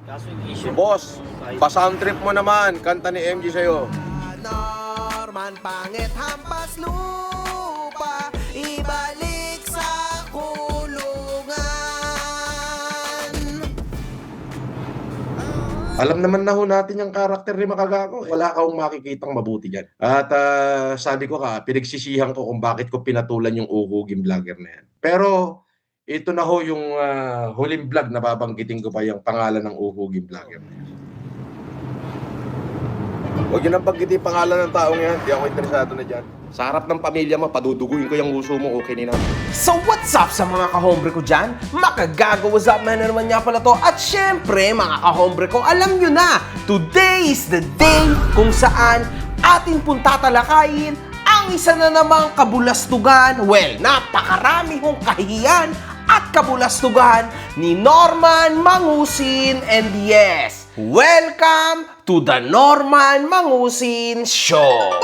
Kaso yung issue. Boss, pa-sound trip mo naman. Kanta ni MG sa'yo. Norman, pangit hampas lupa, ibalik sa kulungan. Alam naman na ho natin yung karakter ni Makagago. Wala kang makikitang mabuti dyan. At sabi ko pinagsisihan ko kung bakit ko pinatulan yung uhuging vlogger na yan. Pero ito na ho yung huling vlog na babanggitin ko pa yung pangalan ng uhuging vlogger na yan. Huwag yun ang pagkiti pangalan ng taong yan. Di ako interesado na dyan. Sa harap ng pamilya mo, paduduguin ko yung uso mo, okay nina. So what's up sa mga kahombre ko dyan? Makagago, what's up man, naman nga pala to. At syempre mga kahombre ko, alam nyo na, today is the day kung saan atin pong tatalakayin ang isa na namang kabulastugan, well, napakarami hong kahihiyan at kabulastugan ni Norman Mangusin. And yes, welcome to the Norman Mangusin Show!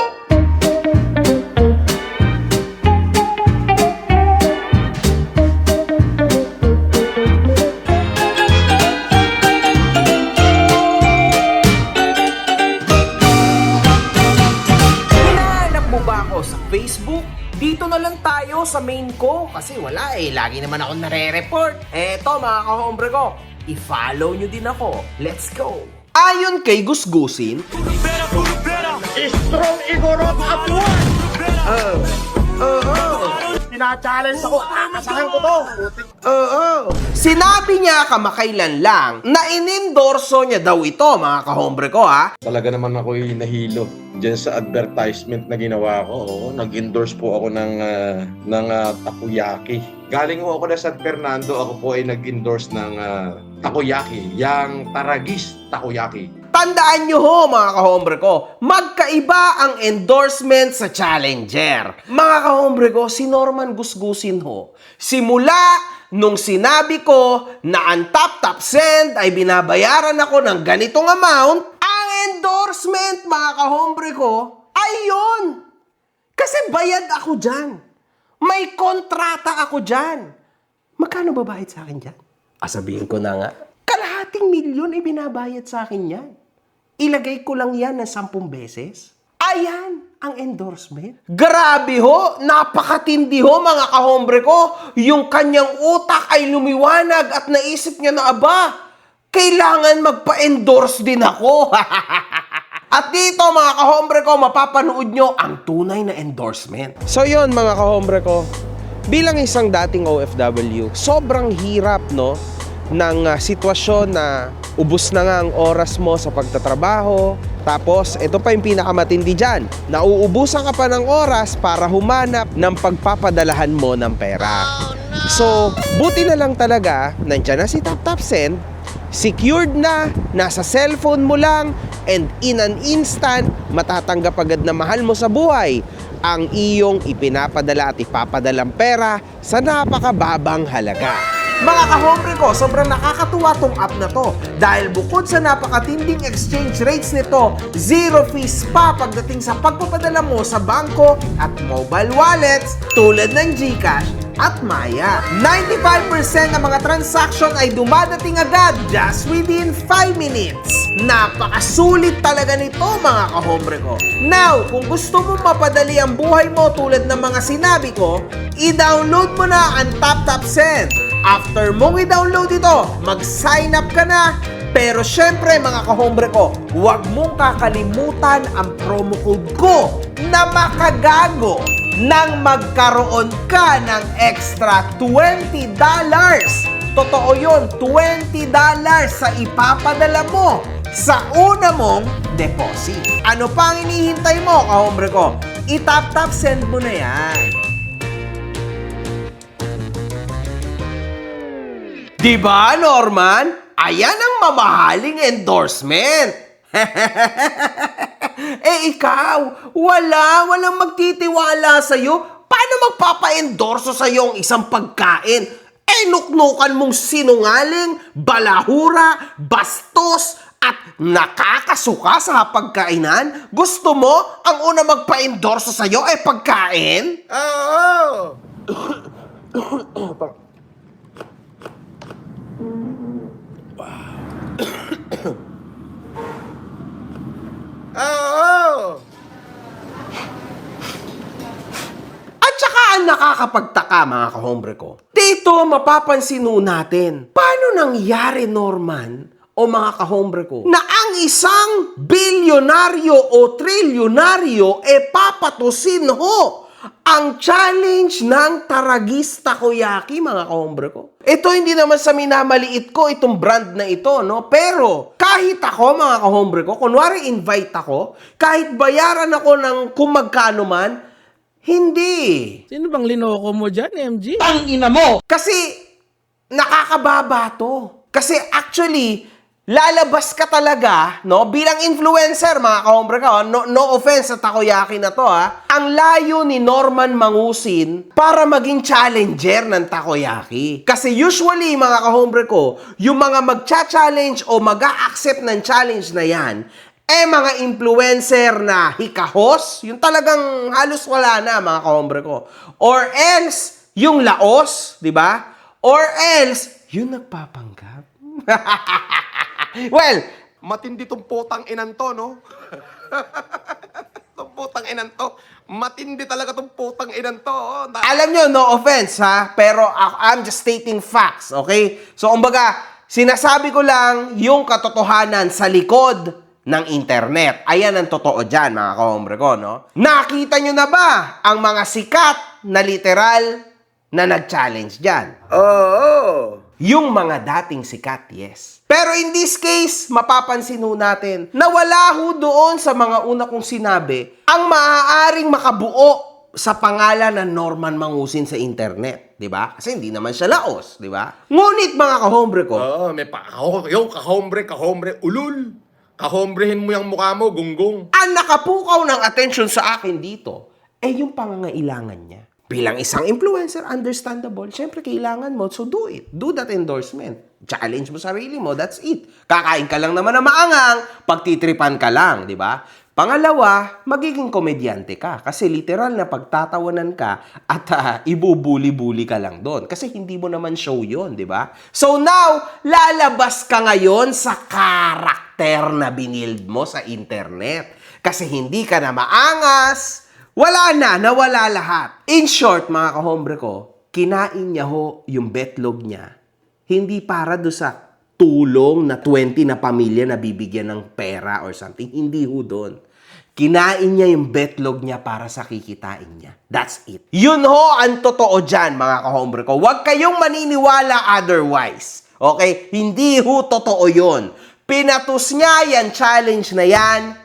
Sa Facebook, dito na lang tayo sa main ko kasi wala lagi naman ako nare-report. Eto mga kahombre ko, i-follow nyo din ako. Let's go! Ayon kay Gusgusin, Strong Igorot Apuan! Tina-challenge ako, kakasahan ko to! sinabi niya kamakailan lang na inendorso niya daw ito mga kahombre ko ha. Talaga naman ako'y nahilo dyan sa advertisement na ginawa ko. Oo, nag-endorse po ako ng takoyaki. Galing po ako na San Fernando, ako po ay nag-endorse ng takoyaki, yang Taragis takoyaki. Tandaan nyo ho mga kahombre ko, magkaiba ang endorsement sa Challenger. Mga kahombre ko, si Norman Gusgusin ho, simula nung sinabi ko na ang top send ay binabayaran ako ng ganitong amount, ang endorsement mga kahombre ko ay yun. Kasi bayad ako dyan. May kontrata ako dyan. Magkano babayad sa akin dyan? Sabihin ko na nga, kalahating milyon ibinabayad sa akin yan. Ilagay ko lang yan ng 10 beses. Ayan ang endorsement. Grabe ho, napakatindi ho mga kahombre ko. Yung kanyang utak ay lumiwanag at naisip niya na kailangan magpa-endorse din ako. At dito mga kahombre ko, mapapanood nyo ang tunay na endorsement. So yun mga kahombre ko, bilang isang dating OFW, sobrang hirap no ng sitwasyon na ubos na nga ang oras mo sa pagtatrabaho. Tapos, ito pa yung pinakamatindi dyan. Nauubusan ka pa ng oras para humanap ng pagpapadalahan mo ng pera. So, buti na lang talaga, nandyan na si TapTapSend, secured na, nasa cellphone mo lang, and in an instant, matatanggap agad na mahal mo sa buhay ang iyong ipinapadala at ipapadalang pera sa napakababang halaga. Mga kahombre ko, sobrang nakakatuwa tong app na to dahil bukod sa napakatinding exchange rates nito, zero fees pa pagdating sa pagpapadala mo sa bangko at mobile wallets tulad ng GCash at Maya. 95% ng mga transaction ay dumadating agad just within 5 minutes. Napakasulit talaga nito mga kahombre ko. Now, kung gusto mo mapadali ang buhay mo tulad ng mga sinabi ko, i-download mo na ang TapTapSend. After mong i-download ito, mag-sign up ka na. Pero syempre mga kahombre ko, huwag mong kakalimutan ang promo code ko na Makagago nang magkaroon ka ng extra $20. Totoo yun, $20 sa ipapadala mo sa una mong deposit. Ano pa ang hinihintay mo kahombre ko? I-tap-tap-send mo na yan. Diba, Norman? Ayan ang mamahaling endorsement. Ikaw, walang magtitiwala sa'yo. Paano magpapa-endorso sa'yo ang isang pagkain? Nuknukan mong sinungaling, balahura, bastos, at nakakasuka sa pagkainan? Gusto mo ang una magpa-endorso sa'yo ay pagkain? Oo! nakakapagtaka mga kahombre ko. Dito mapapansin natin, paano nangyari Norman o mga kahombre ko na ang isang bilyonaryo o trilyonaryo papatusin ho ang challenge ng Taragis Takoyaki, mga kahombre ko. Ito hindi naman sa minamaliit ko itong brand na ito, no? Pero kahit ako, mga kahombre ko, kunwari invite ako, kahit bayaran ako ng kung magkano man, hindi. Sino bang linoko mo dyan, MG? Kasi nakakababa to. Kasi actually, lalabas ka talaga, no? Bilang influencer, mga kahombre ka, no offense sa takoyaki na to, ha? Ang layo ni Norman Mangusin para maging challenger ng takoyaki. Kasi usually, mga kahombre ko, yung mga magcha-challenge o mag-a-accept ng challenge na yan, mga influencer na hikahos, yung talagang halos wala na, mga kahombre ko. Or else, yung laos, di ba? Or else, yung nagpapanggap. Well, Matindi tong putang inan to, no? Tong putang inan to. Matindi talaga tong putang inan to. Oh. alam nyo, no offense ha, pero I'm just stating facts, okay? So, umbaga, sinasabi ko lang yung katotohanan sa likod ng internet. Ayan ang totoo dyan, mga kahombre ko, no? Nakita nyo na ba ang mga sikat na literal na nag-challenge dyan? Oo. Yung mga dating sikat, yes. Pero in this case, mapapansin ho natin na wala ho doon sa mga una kong sinabi ang maaaring makabuo sa pangalan ng Norman Mangusin sa internet, di ba? Kasi hindi naman siya laos, di ba? Ngunit mga kahombre ko, May yung kahombre, ulul. Kahombrehin mo yung mukha mo, gunggong. ang nakapukaw ng attention sa akin dito, yung pangangailangan niya. Bilang isang influencer, understandable. Siyempre, kailangan mo. So, do it. Do that endorsement. Challenge mo sarili mo. That's it. Kakain ka lang naman na maangang, pagtitripan ka lang, di ba? Pangalawa, magiging komedyante ka. Kasi literal na pagtatawanan ka at ibubuli-buli ka lang doon. Kasi hindi mo naman show yon, di ba? So now, lalabas ka ngayon sa karakter na binild mo sa internet. Kasi hindi ka na maangas, wala na, nawala lahat. In short, mga kahombre ko, kinain niya ho yung betlog niya. Hindi para do sa tulong na 20 na pamilya na bibigyan ng pera or something. Hindi ho doon. Kinain niya yung betlog niya para sa kikitain niya. That's it. Yun ho ang totoo dyan, mga kahombre ko. Huwag kayong maniniwala otherwise. Okay? Hindi ho totoo yun. Pinatus niya yan challenge na yan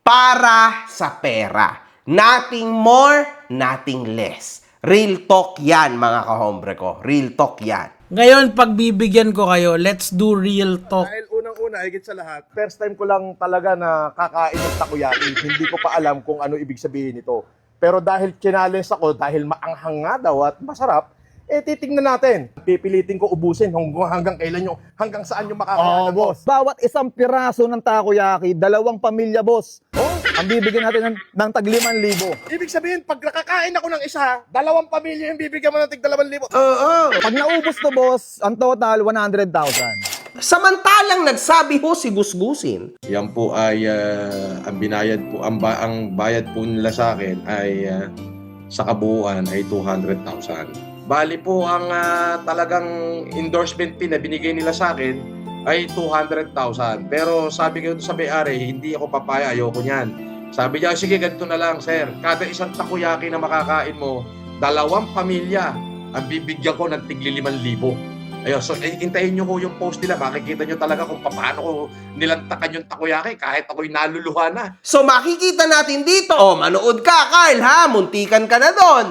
para sa pera. Nothing more, nothing less. Real talk yan, mga kahombre ko. Real talk yan. Ngayon, pagbibigyan ko kayo, let's do real talk. Dahil unang-una, higit sa lahat, first time ko lang talaga na kakain ng takoyaki. Hindi ko pa alam kung ano ibig sabihin nito. Pero dahil challenge ako, dahil maanghang nga daw at masarap, titingnan natin. Pipilitin ko ubusin hanggang kailan nyo, hanggang saan nyo makakain, boss. Bawat isang piraso ng takoyaki, 2 pamilya, boss. Ang bibigyan natin ng tag 5,000. Ibig sabihin, pag nakakain ako ng isa, 2 pamilya yung bibigyan mo ng tig 2,000. Pag naubos to, boss, ang total 100,000. Samantalang nagsabi ho si Gusgusin, Yan po ay ang binayad po, ang bayad po nila sa akin ay sa kabuuan ay 200,000. Bali po ang talagang endorsement fee na binigay nila sa akin ay 200,000. Pero sabi ko sa may-ari, hindi ako papaya, ayoko niyan. Sabi niya, sige ganito na lang sir, kada isang takoyaki na makakain mo, 2 pamilya ang bibigyan ko ng tigli 5,000. Ayun, so hintayin nyo ko yung post nila, makikita nyo talaga kung paano ko nilantakan yung takoyaki kahit ako'y naluluha na. so makikita natin dito, manood ka, Carl, ha? Muntikan ka na doon.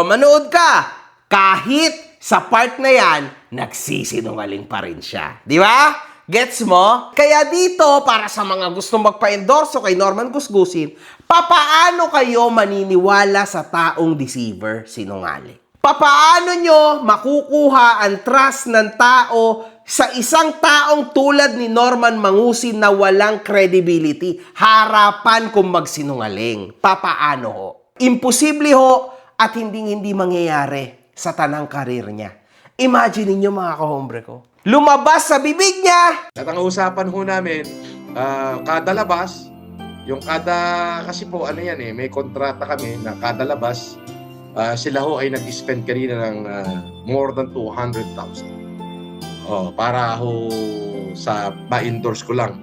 Manood ka. Kahit sa part na yan, nagsisinungaling pa rin siya. Di ba? Gets mo? Kaya dito, para sa mga gustong magpa-endorso kay Norman Gusgusin, papaano kayo maniniwala sa taong deceiver, sinungaling? Papaano nyo makukuha ang trust ng tao sa isang taong tulad ni Norman Mangusin na walang credibility, harapan kung magsinungaling? Papaano ho? Imposible ho at hindi mangyayari sa tanang karir niya. Imagine niyo mga kahombre ko. Lumabas sa bibig niya! At ang usapan ho namin, kada labas, yung kada, kasi po ano yan may kontrata kami na kada labas, Sila ho ay nag-spend kanina ng more than 200,000. Para ho sa ma-endorse ko lang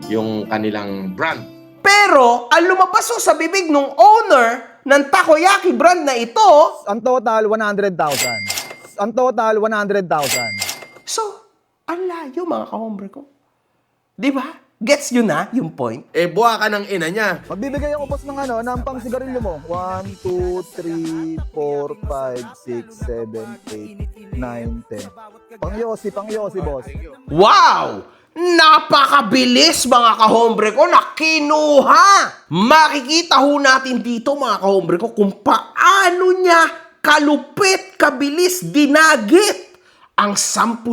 yung kanilang brand. Pero, ang lumabas ho sa bibig ng owner ng takoyaki brand na ito, Ang total, 100,000. Ang total, 100,000. so, ang layo mga kahombre ko. Di ba? Gets nyo na yung point? Buha ka ng ina niya. Magbibigay ako boss ng ng pang sigarilyo mo. 1, 2, 3, 4, 5, 6, 7, 8, 9, 10. Pang yosi boss. Wow! Napakabilis mga kahombre ko na kinuha! Makikita ho natin dito mga kahombre ko kung paano niya kalupit, kabilis, dinagit ang 10,000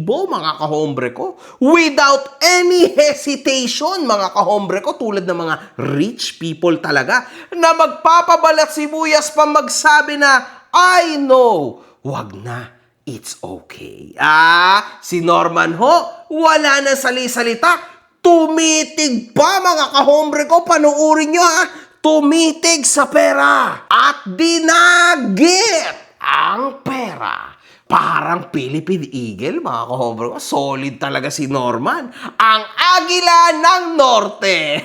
mga kahombre ko without any hesitation mga kahombre ko, tulad ng mga rich people talaga na magpapabalat sibuyas pa magsabi na I know, wag na, it's okay. Si Norman ho, wala na sali-salita, tumitig pa mga kahombre ko, panuurin nyo tumitig sa pera at dinagit ang pera. Parang Philippine Eagle, mga kahombre ko. Solid talaga si Norman. Ang Agila ng Norte.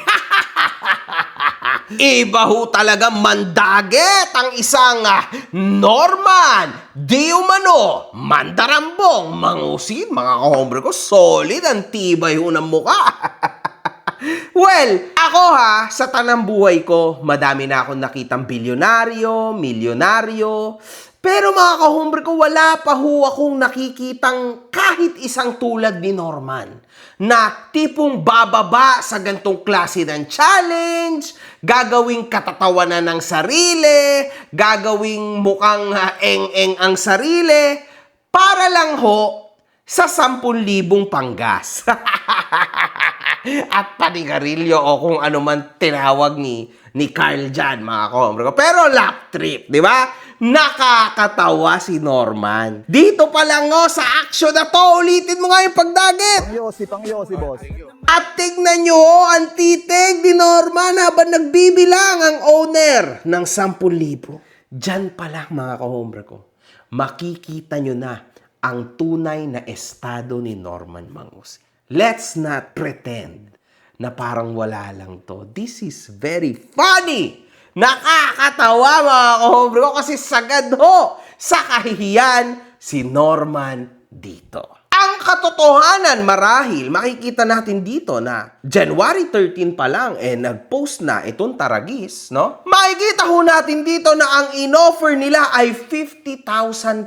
Iba ho talaga mandaget ang isang Norman. Di umano, mandarambong, mangusin, mga kahombre ko. Solid ang tibay ho ng mukha. Well, ako sa tanang buhay ko, madami na akong nakitang bilyonaryo, milyonaryo. Pero mga kahombre ko, wala pa ho akong nakikitang kahit isang tulad ni Norman na tipong bababa sa gantong klase ng challenge, gagawing katatawanan ng sarili, gagawing mukhang eng-eng ang sarili, para lang ho sa 10,000 panggas. At panigarilyo o kung ano man tinawag ni Carl dyan, mga kahombre ko. Pero lap trip, di ba? Nakakatawa si Norman. Dito pa lang sa action na to, ulitin mo nga yung pagdagit. Pang yosi boss. At tignan nyo ang titig ni Norman habang nagbibilang ang owner ng 10,000. Diyan pa lang mga kahombre ko, makikita nyo na ang tunay na estado ni Norman Mangusi. Let's not pretend na parang wala lang to. This is very funny! Nakakatawa mga kahombre ko kasi sagad ho sa kahihiyan si Norman dito. Ang katotohanan marahil makikita natin dito na January 13 pa lang nag-post na itong Taragis, no? Makikita ho natin dito na ang in-offer nila ay 50,000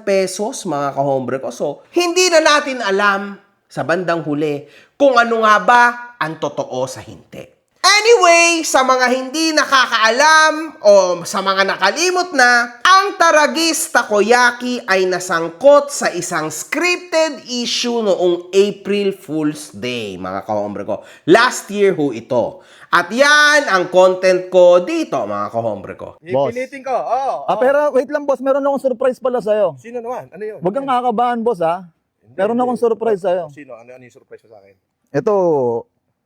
pesos mga kahombre ko. So, hindi na natin alam sa bandang huli kung ano nga ba ang totoo sa hindi. Anyway, sa mga hindi nakakaalam o sa mga nakalimot na, ang Taragis Takoyaki ay nasangkot sa isang scripted issue noong April Fool's Day, mga kahombre ko. Last year ho ito. At yan ang content ko dito, mga kahombre ko. Boss. Pinitin ko. Oh, Pero wait lang boss, meron akong surprise pala sa'yo. Sino naman? Ano yun? Huwag kang kakabahan boss Meron akong surprise sa'yo. Sino? Ano yung surprise mo sa akin? Ito,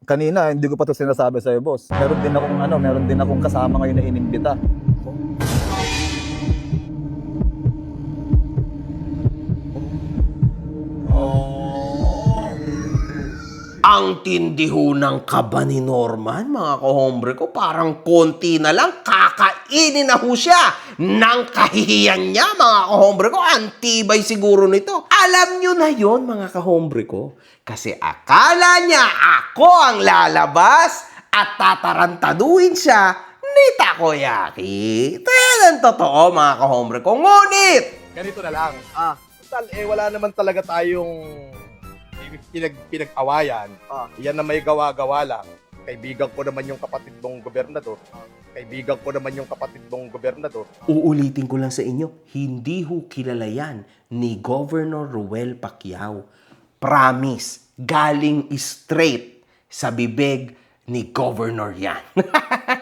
kanina hindi ko pa 'to sinasabi sa'yo boss. Meron din akong kasama ngayon na inimbita. Ang tindi ho ng kaba ni Norman, mga kahombre ko, parang konti na lang, kakainin na ho siya ng kahihiyan niya, mga kahombre ko. Antibay siguro nito. Alam nyo na yon mga kahombre ko. Kasi akala niya ako ang lalabas at tatarantaduhin siya ni Takoyaki. Talagang totoo, mga kahombre ko. Ngunit, Ganito na lang. Total, wala naman talaga tayong pinag-awayan. Yan na may gawa-gawa lang. Kaibigan ko naman yung kapatid mong gobernador. uulitin ko lang sa inyo, hindi ho kilala yan ni Governor Ruel Pacquiao. Promise, galing straight sa bibig ni Governor yan.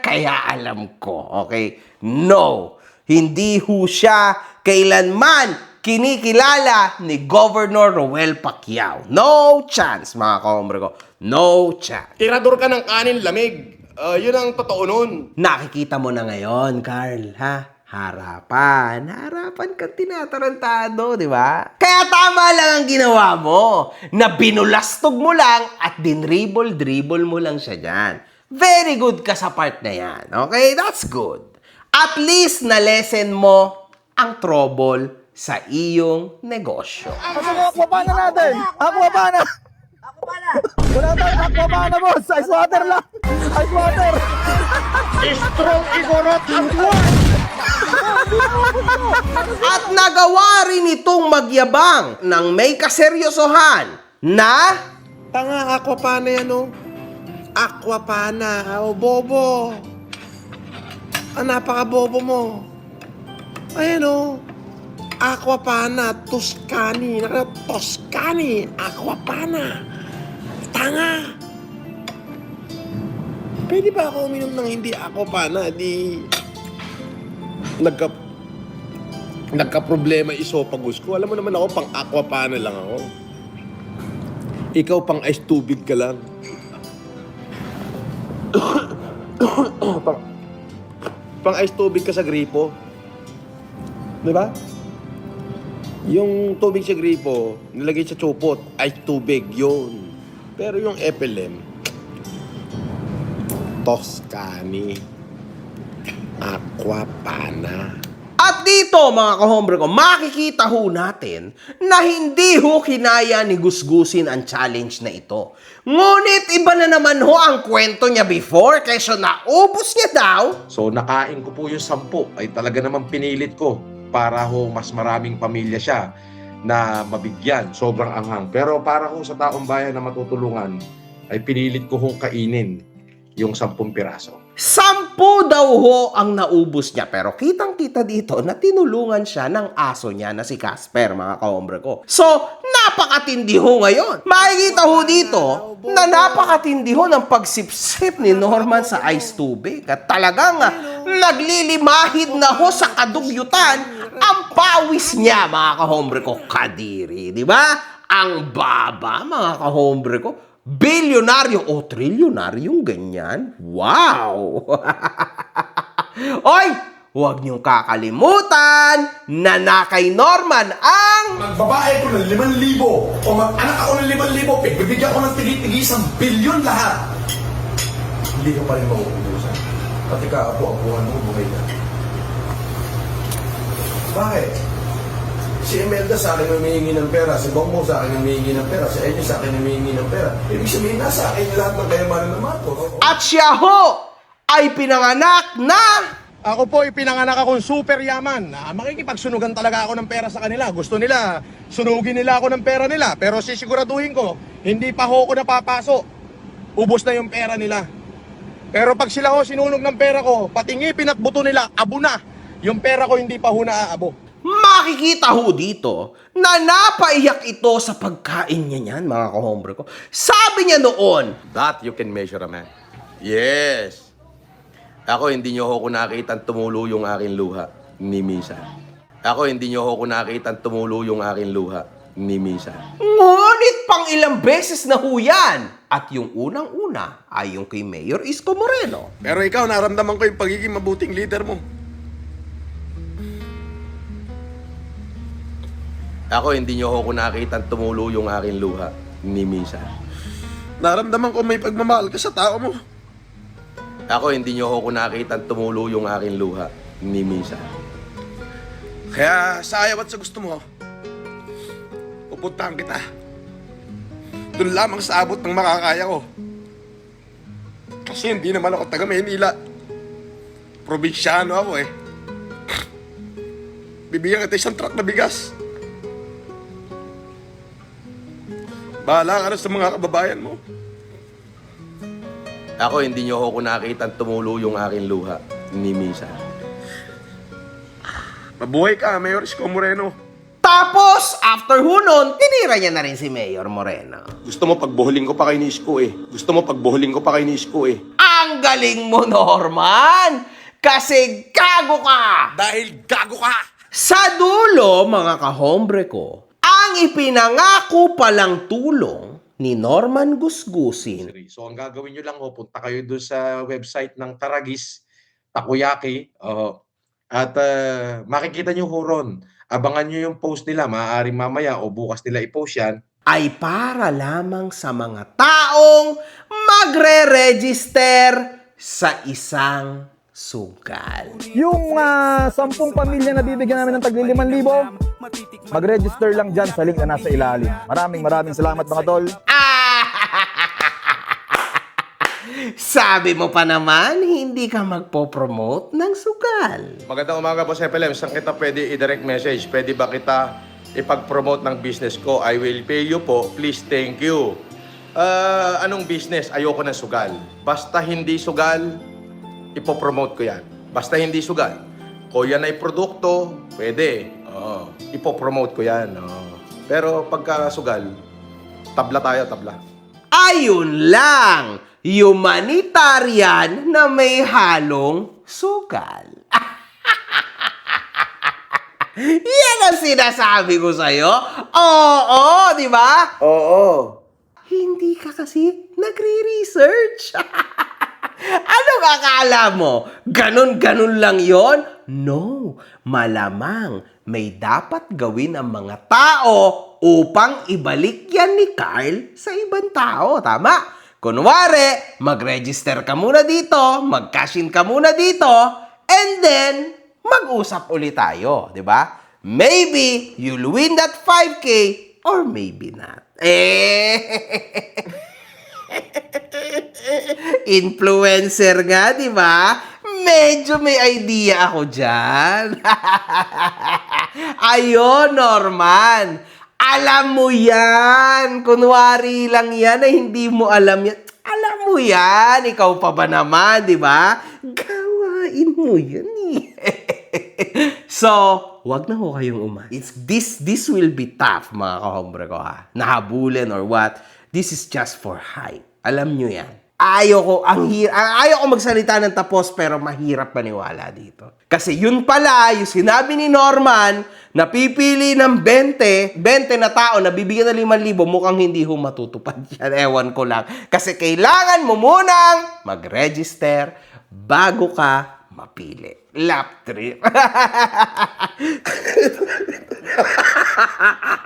Kaya alam ko, okay? No, hindi ho siya kailanman kinikilala ni Governor Ruel Pacquiao. No chance, mga kahombre ko. No chance. Tirador ka ng kanin lamig. Yun ang totoo nun. Nakikita mo na ngayon, Carl, ha? harapan. Harapan kang tinatarantado, di ba? Kaya tama lang ang ginawa mo, na binulastog mo lang at dinribble-dribble mo lang siya dyan. Very good ka sa part na yan. Okay? That's good. At least na-lesson mo ang trouble sa iyong negosyo. Kasi yung aquapana natin. Aquapana. Wala tayong aquapana, boss. Ice water lang. Ice water. At nagawa rin itong magyabang ng may kaseryosohan na Tanga, aquapana yan, oh. Aquapana, oh, bobo. Napaka-bobo mo. Ayan, oh. Aquapana, Toscani. Toscani, Aquapana. Tanga. Pwede ba ako uminom ng hindi Aquapana? Di... Nagka-problema esophagus ko. Alam mo naman ako, pang Aquapana lang ako. Ikaw pang ice tubig ka lang. pang ice tubig ka sa gripo. Di ba? Yung tubig sa gripo, nilagay sa tsupot, ice tubig, yun. Pero yung FLM, Toscani, Aquapana. At dito, mga kahombre ko, makikita ho natin na hindi ho kinaya ni Gusgusin ang challenge na ito. Ngunit iba na naman ho ang kwento niya before kaysa naubos niya daw. So nakain ko po yung 10 ay talaga naman pinilit ko para ho mas maraming pamilya siya na mabigyan. Sobrang anghang. Pero para ho sa taong bayan na matutulungan ay pinilit ko hong kainin yung 10 piraso. 10 daw ho ang naubos niya. Pero kitang-kita dito na tinulungan siya ng aso niya na si Casper, mga kahombre ko. So, napakatindi ho ngayon. Makikita ho dito na napakatindi ho ng pagsipsip ni Norman sa ice tubig. At talagang naglilimahid na ho sa kadugyutan ang pawis niya, mga kahombre ko. Kadiri, di ba? Ang baba, mga kahombre ko. Bilyonaryo o trilyonaryong ganyan. Wow! Oy! Huwag niyong kakalimutan na na kay Norman ang... Magbabae ko ng 5,000 o mag-anak ako ng 5,000, pagbibigyan ko ng tigit-tigit 1 bilyon lahat. Hindi ka pa rin mauubusan. Pati ka, apo-apuhan mo, bumay ka. Bakit? Si Imelda sa akin humihingi ng pera, si Bongbong sa akin humihingi ng pera, si Enyo sa akin humihingi ng pera. Ibig sabihin, nasa akin lahat ng kayamanan ng mato. At siya ho ay pinanganak na... Ako po, pinanganak akong super yaman. Makikipagsunugan talaga ako ng pera sa kanila. Gusto nila, sunugin nila ako ng pera nila. Pero sisiguraduhin ko, hindi pa ho ako napapaso. Ubos na yung pera nila. Pero pag sila ho sinunog ng pera ko, pati ngipin at buto nila, abo na. Yung pera ko hindi pa ho naaabo. Makikita ho dito na napaiyak ito sa pagkain niya niyan, mga kahombre ko. Sabi niya noon, That you can measure a man. Yes. Ako, hindi niyo ako nakitang tumulo yung aking luha ni Misa. Ako, hindi niyo ako nakitang tumulo yung aking luha ni Misa. ngunit pang ilang beses na ho yan. At yung unang-una ay yung kay Mayor Isko Moreno. Pero ikaw, naramdaman ko yung pagiging mabuting leader mo. Ako, hindi niyo ako nakitang tumulo yung aking luha ni Misa. Naramdaman ko may pagmamahal ka sa tao mo. Ako, hindi niyo ako nakitang tumulo yung aking luha ni Misa. Kaya sa ayaw at sa gusto mo, pupuntahan kita. Doon lamang sa abot ng makakaya ko. Kasi hindi naman ako taga Maynila. Probinsyano ako eh. Bibigyan kita isang truck na bigas. Bahala ka na sa mga kababayan mo. Ako, hindi niyo ako nakitang tumulo yung aking luha ni Misa. Mabuhay ka, Mayor Isko Moreno. Tapos, after ho nun, tinira niya na rin si Mayor Moreno. Gusto mo pagbuhuling ko pa kay ni Isko eh. Gusto mo pagbuhuling ko pa kay ni Isko eh. Ang galing mo, Norman! Kasi gago ka! Dahil gago ka! Sa dulo, mga kahombre ko, ang ipinangako palang tulong ni Norman Gusgusin. So ang gagawin nyo lang, punta kayo doon sa website ng Taragis Takoyaki. At makikita nyo ho ron. Abangan nyo yung post nila. Maaaring mamaya o bukas nila i-post yan. Ay para lamang sa mga taong magre-register sa isang sugal. Yung 10 pamilya na bibigyan namin ng tagli 5,000, mag-register lang dyan sa link na nasa ilalim. Maraming salamat mga tol. Sabi mo pa naman, hindi ka magpo-promote ng sugal. Magandang umaga, Boss FLM. Saan kita pwede i-direct message? Pwede ba kita ipag-promote ng business ko? I will pay you po. Please, thank you. Anong business? Ayoko ng sugal. Basta hindi sugal, ipopromote ko yan. Basta hindi sugal. Kung yan ay produkto, pwede. Ipopromote ko yan. Pero pagka sugal, tabla tayo, tabla. Ayun lang, humanitarian na may halong sugal. Yan ang sinasabi ko sa'yo. Oo, di ba? Oo. Hindi ka kasi nagre-research. Anong akala mo? Ganon-ganon lang yon? No, malamang may dapat gawin ang mga tao upang ibalik yan ni Carl sa ibang tao. Tama? Kunwari, mag-register ka muna dito, mag-cash in ka muna dito, and then, mag-usap ulit tayo. Di ba? Maybe you'll win that 5K or maybe not. Influencer nga, di ba? Medyo may idea ako dyan. Ayun, Norman. Alam mo yan. Kunwari lang yan na hindi mo alam yan. Alam mo yan. Ikaw pa ba naman, di ba? Gawain mo yan eh. So, wag na ho kayong This will be tough, mga kahombre ko ha. Nahabulin or what. This is just for hype. Alam nyo yan. Ayaw ko magsalita ng tapos pero mahirap maniwala dito. Kasi yun pala, yung sinabi ni Norman, na pipili ng 20 na tao na bibigyan ng 5,000, mukhang hindi ho matutupad yan. Ewan ko lang. Kasi kailangan mo munang mag-register bago ka mapili. Lap trip.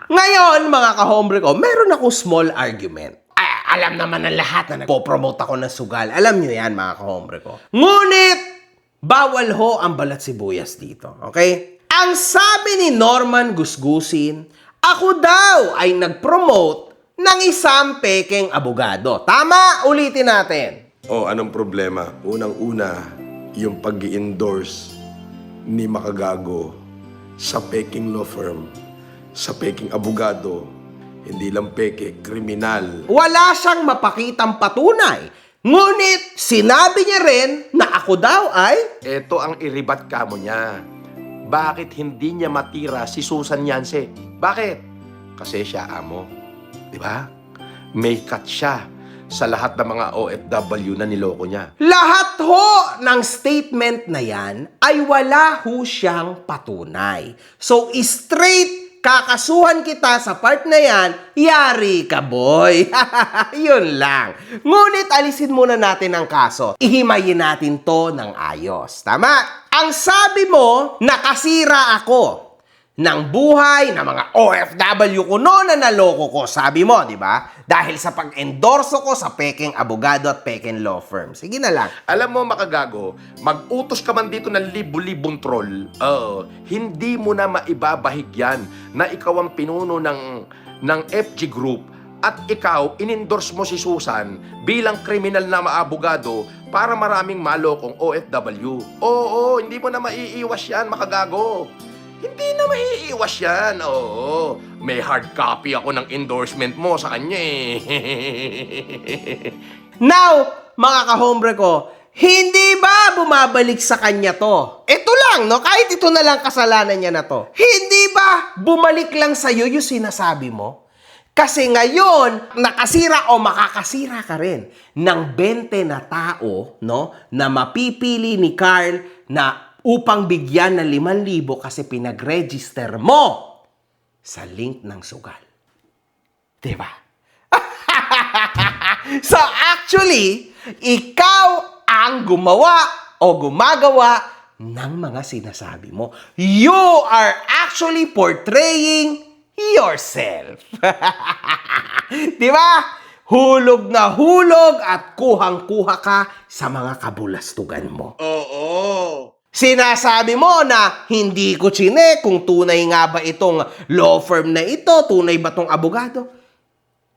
Ngayon, mga kahombre ko, meron akong small argument. Alam naman ng lahat na nagpo-promote ako ng sugal. Alam nyo yan, mga kahombre ko. Ngunit, bawal ho ang balat sibuyas dito. Okay? Ang sabi ni Norman Gusgusin, ako daw ay nag-promote ng isang pekeng abogado. Tama? Ulitin natin. Anong problema? Unang-una, yung pag-i-endorse ni Makagago sa peking law firm, sa peking abogado. Hindi lang peke, kriminal. Wala siyang mapakitang patunay. Ngunit, sinabi niya rin na ako daw ay... Ito ang iribat kamo niya. Bakit hindi niya matira si Susan Yance? Bakit? Kasi siya amo. Di ba? May cut siya sa lahat ng mga OFW na niloko niya. Lahat ho ng statement na yan ay wala ho siyang patunay. So, straight kakasuhan kita sa part na yan, yari ka, boy. Yun lang. Ngunit alisin muna natin ang kaso. Ihimayin natin to ng ayos. Tama? Ang sabi mo, nakasira ako ng buhay ng mga OFW ko noon na naloko ko. Sabi mo, di ba? Dahil sa pag-endorso ko sa peking abogado at peking law firm. Sige na lang. Alam mo, Makagago, mag-utos ka man dito ng libu-libong troll, hindi mo na maibabahig yan na ikaw ang pinuno ng FG Group at ikaw, in-endorse mo si Susan bilang kriminal na maabogado para maraming malokong OFW. Oo, hindi mo na maiiwas yan, Makagago. Hindi na maiiwas yan. Oo, may hard copy ako ng endorsement mo sa kanya eh. Now, mga kahombre ko, hindi ba bumabalik sa kanya to? Ito lang, no? Kahit ito na lang kasalanan niya na to. Hindi ba bumalik lang sa'yo yung sinasabi mo? Kasi ngayon, nakasira o makakasira ka rin ng 20 na tao, no? Na mapipili ni Carl na upang bigyan ng 5,000 kasi pinag-register mo sa link ng sugal. Diba? So actually, ikaw ang gumawa o gumagawa ng mga sinasabi mo. You are actually portraying yourself. Di ba? Hulog na hulog at kuhang-kuha ka sa mga kabulastugan mo. Oo. Sinasabi mo na hindi ko chinek kung tunay nga ba itong law firm na ito, tunay ba itong abogado.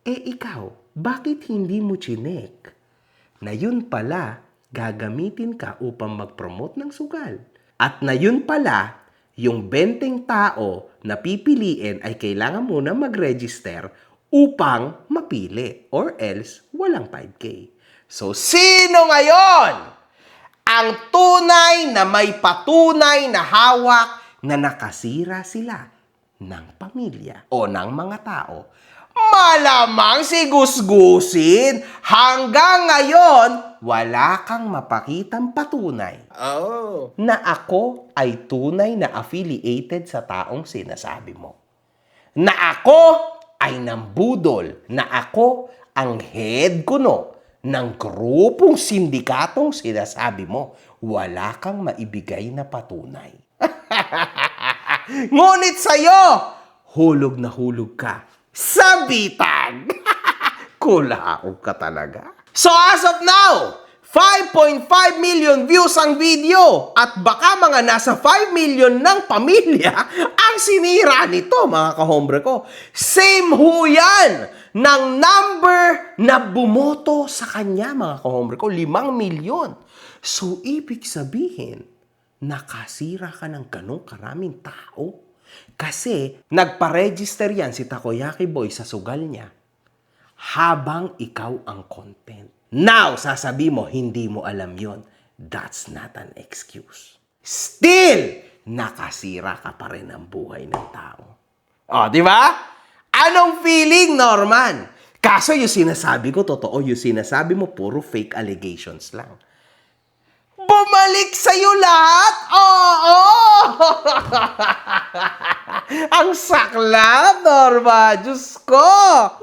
Eh ikaw, bakit hindi mo chinek na yun pala gagamitin ka upang mag-promote ng sugal? At na yun pala, yung 20 tao na pipiliin ay kailangan muna mag-register upang mapili or else walang 5K. So, sino ngayon ang tunay na may patunay na hawak na nakasira sila ng pamilya o ng mga tao? Malamang si Gusgusin. Hanggang ngayon, wala kang mapakitang patunay na ako ay tunay na affiliated sa taong sinasabi mo. Na ako ay nambudol, na ako ang head kuno ng grupong sindikatong sinasabi mo. Wala kang maibigay na patunay. Ngunit sa'yo, hulog na hulog ka sa bitag. Kulaog ka talaga. So as of now, 5.5 million views ang video at baka mga nasa 5 million ng pamilya ang sinira nito, mga kahombre ko. Same ho yan ng number na bumoto sa kanya, mga kahombre ko, 5 milyon. So ibig sabihin, nakasira ka ng ganong karaming tao. Kasi nagpa-register yan si Takoyaki Boy sa sugal niya habang ikaw ang content. Now, sasabi mo, hindi mo alam yon. That's not an excuse. Still, nakasira ka pa rin ng buhay ng tao. O, di ba? Anong feeling, Norman? Kaso yung sinasabi ko, totoo. Yung sinasabi mo, puro fake allegations lang. Bumalik sa'yo lahat? Oo! Ang saklap, Norma. Diyos ko!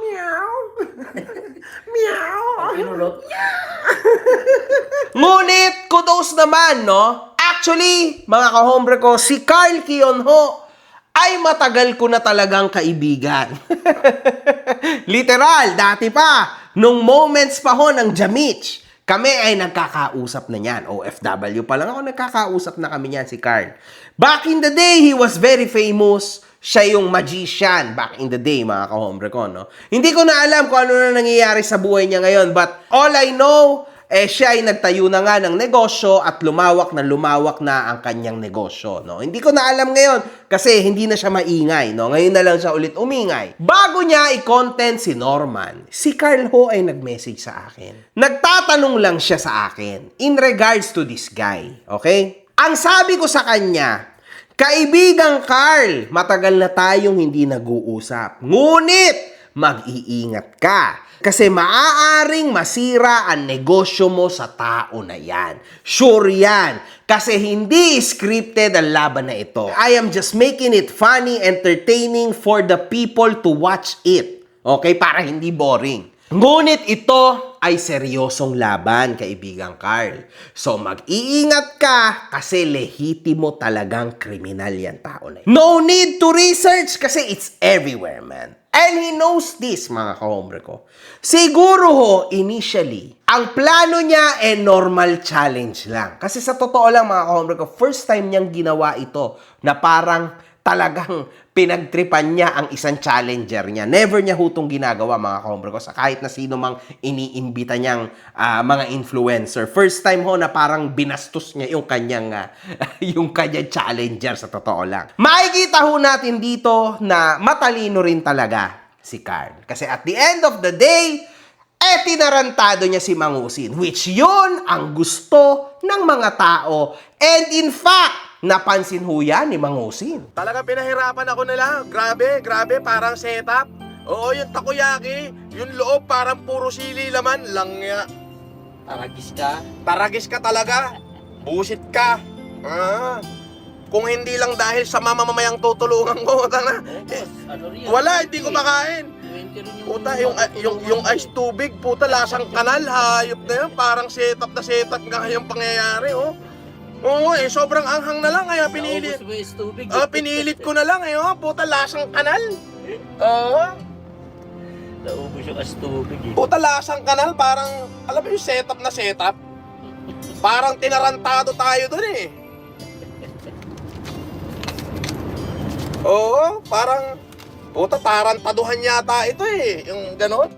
Meow! Meow! Ngunit, kudos naman, no? Actually, mga kahombre ko, si Carl Kionho ay matagal ko na talagang kaibigan. Literal, dati pa, nung moments pa ho ng Jamich, kami ay nagkakausap na niyan. OFW pa lang ako, nagkakausap na kami niyan si Carl. Back in the day, he was very famous. Siya yung magician back in the day, mga kahombre ko, no? Hindi ko na alam kung ano na nangyayari sa buhay niya ngayon, but all I know, siya ay nagtayo na nga ng negosyo at lumawak na ang kanyang negosyo, no? Hindi ko na alam ngayon kasi hindi na siya maingay, no? Ngayon na lang siya ulit umingay. Bago niya i-content si Norman, si Carl ho ay nag-message sa akin. Nagtatanong lang siya sa akin in regards to this guy, okay? Ang sabi ko sa kanya, kaibigang Carl, matagal na tayong hindi nag-uusap. Ngunit, mag-iingat ka. Kasi maaaring masira ang negosyo mo sa tao na yan. Sure yan. Kasi hindi scripted ang laban na ito. I am just making it funny, entertaining for the people to watch it. Okay? Para hindi boring. Ngunit ito ay seryosong laban, kaibigang Carl. So mag-iingat ka kasi lehitimo talagang kriminal yan tao na yun. No need to research kasi it's everywhere, man. And he knows this, mga kahombre ko. Siguro ho, initially, ang plano niya ay normal challenge lang. Kasi sa totoo lang, mga kahombre ko, first time niyang ginawa ito na parang talagang pinagtripan niya ang isang challenger niya. Never niya hutong ginagawa, mga kahombre ko, sa kahit na sino mang iniimbita niyang mga influencer. First time ho na parang binastos niya yung kanyang challenger, sa totoo lang. Makikita ho natin dito na matalino rin talaga si Carl. Kasi at the end of the day, tinarantado niya si Mangusin, which yun ang gusto ng mga tao. And in fact, napansin ho yan ni Mangusin. Talagang pinahirapan ako nila. Grabe, parang setup. Oo, yung takoyaki, yung loob parang puro sili laman lang nga. Taragis ka talaga. Busit ka. Kung hindi lang dahil sa mamamayang tutulungan ko, wala, hindi ko makain. Puta, yung ice tubig, puta, lasang kanal, hayop na yun. Parang setup na setup nga yung pangyayari, oh. Oo, sobrang anghang na lang kaya pinilit. Naubos mo yung tubig. Pinilit ko na lang puta lasang kanal. Oo. Naubos yung tubig eh. Puta lasang kanal, parang, alam mo yung setup na setup? Parang tinarantado tayo dun eh. Oo, parang, puta tarantaduhan yata ito eh, yung ganon.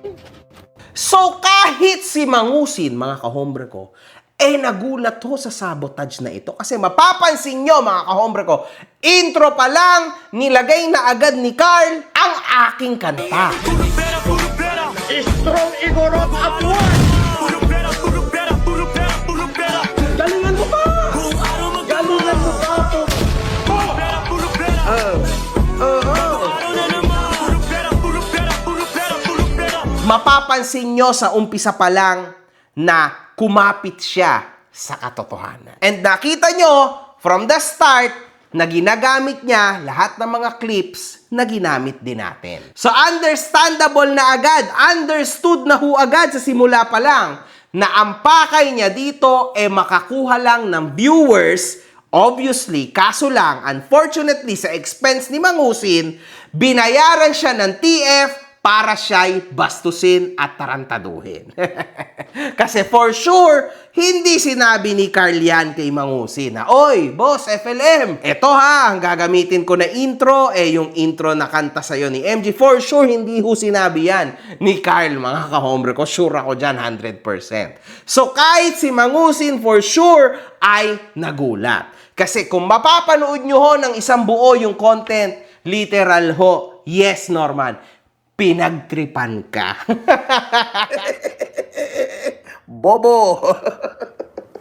So kahit si Mangusin, mga kahombre ko, nagulat ho sa sabotage na ito. Kasi mapapansin nyo, mga kahombre ko, intro pa lang, nilagay na agad ni Carl ang aking kanta. Strong Igorot at one! Galingan mo pa! Galingan mo pa! Mapapansin nyo sa umpisa pa lang na kumapit siya sa katotohanan. And nakita nyo, from the start, na ginagamit niya lahat ng mga clips na ginamit din natin. So understandable na agad, understood na ho agad sa simula pa lang na ang pakay niya dito makakuha lang ng viewers. Obviously, kaso lang, unfortunately, sa expense ni Mangusin, binayaran siya ng TF para siya'y bastusin at tarantaduhin. Kasi for sure, hindi sinabi ni Carl yan kay Mangusin na, "Oy, boss, FLM, eto ha, ang gagamitin ko na intro, yung intro na kanta sa'yo ni MG." For sure, hindi ho sinabi yan ni Carl, mga kahombre ko. Sure ako dyan, 100%. So kahit si Mangusin, for sure, ay nagulat. Kasi kung mapapanood nyo ho ng isang buo yung content, literal ho, yes, Norman, pinagtripan ka. Bobo!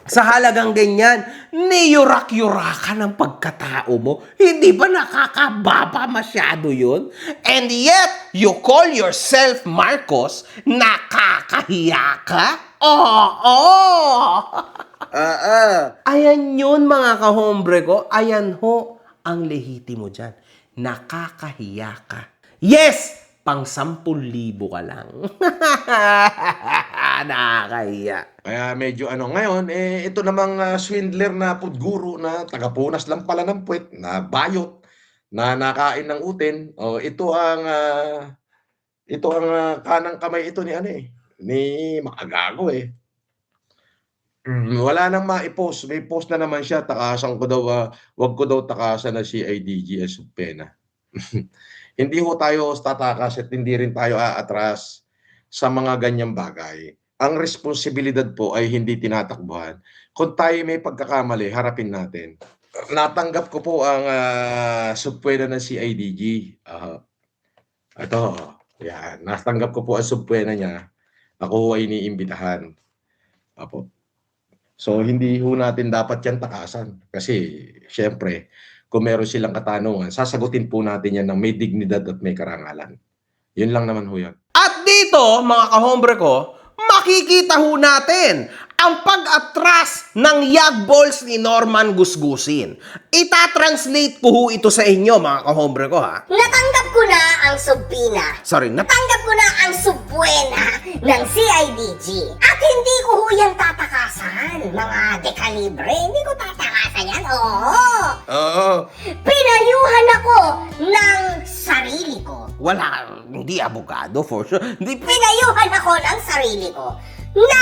Sa halagang ganyan, niyurak-yurakan ang pagkatao mo. Hindi ba nakakababa masyado yun? And yet, you call yourself Marcos, nakakahiya ka? Oo! Ayan yun, mga kahombre ko. Ayan ho ang lehitimo dyan. Nakakahiya ka. Yes! Pang 10,000 ka lang. Nakakahiya. Kaya medyo ngayon, ito namang swindler na pudguro na tagapunas lang pala ng puwet, na bayot, na nakain ng utin. Ito ang kanang kamay ito ni ni Makagago eh. Wala nang mai-post. May post na naman siya, takasan ko daw, wag ko daw takasan na CIDG as pena. Hindi ho tayo tatakas at hindi rin tayo aatras sa mga ganyang bagay. Ang responsibilidad po ay hindi tinatakbuhan. Kung tayo may pagkakamali, harapin natin. Natanggap ko po ang subpwena ng CIDG. Ito, yan. Natanggap ko po ang subpwena niya. Ako ay iniimbitahan. Apo. So, hindi ho natin dapat yan takasan. Kasi, syempre, kung meron silang katanungan, sasagutin po natin yan ng may dignidad at may karangalan. Yun lang naman ho yan. At dito, mga kahombre ko, makikita ho natin ang pag-atras ng yag balls ni Norman Gusgusin. Itatranslate ko ho ito sa inyo, mga kahombre ko, ha? Natanggap ko na ang subpina. Natanggap ko na ang subbuena ng CIDG. At hindi ko ho yan tatakasan, mga dekalibre. Hindi ko tatakasan yan, oo. Pinayuhan ako ng sarili ko. Wala, hindi abogado for sure. Pinayuhan ako ng sarili ko na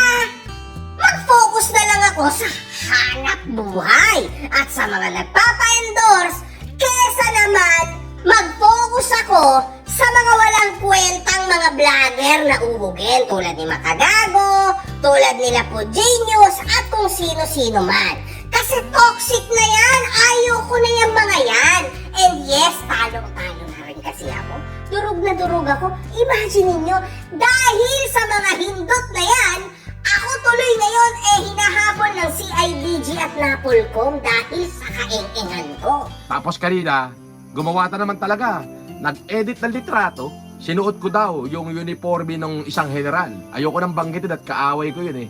mag-focus na lang ako sa hanap buhay at sa mga nagpapa-endorse kesa naman mag-focus ako sa mga walang kwentang mga vlogger na uhugin tulad ni Makagago, tulad nila po Genius at kung sino-sino man. Kasi toxic na yan, ayoko na yung mga yan. And yes, talong-talo na rin kasi ako. Durog na durog ako. Imagine ninyo, dahil sa mga hindot na yan, ako tuloy ngayon hinahabol ng CIDG at Napolcom dahil sa kaeng-engan ko. Tapos kanina, gumawa ta naman talaga. Nag-edit ng litrato. Sinuot ko daw yung uniforme ng isang general. Ayoko nang banggitin at kaaway ko yun eh.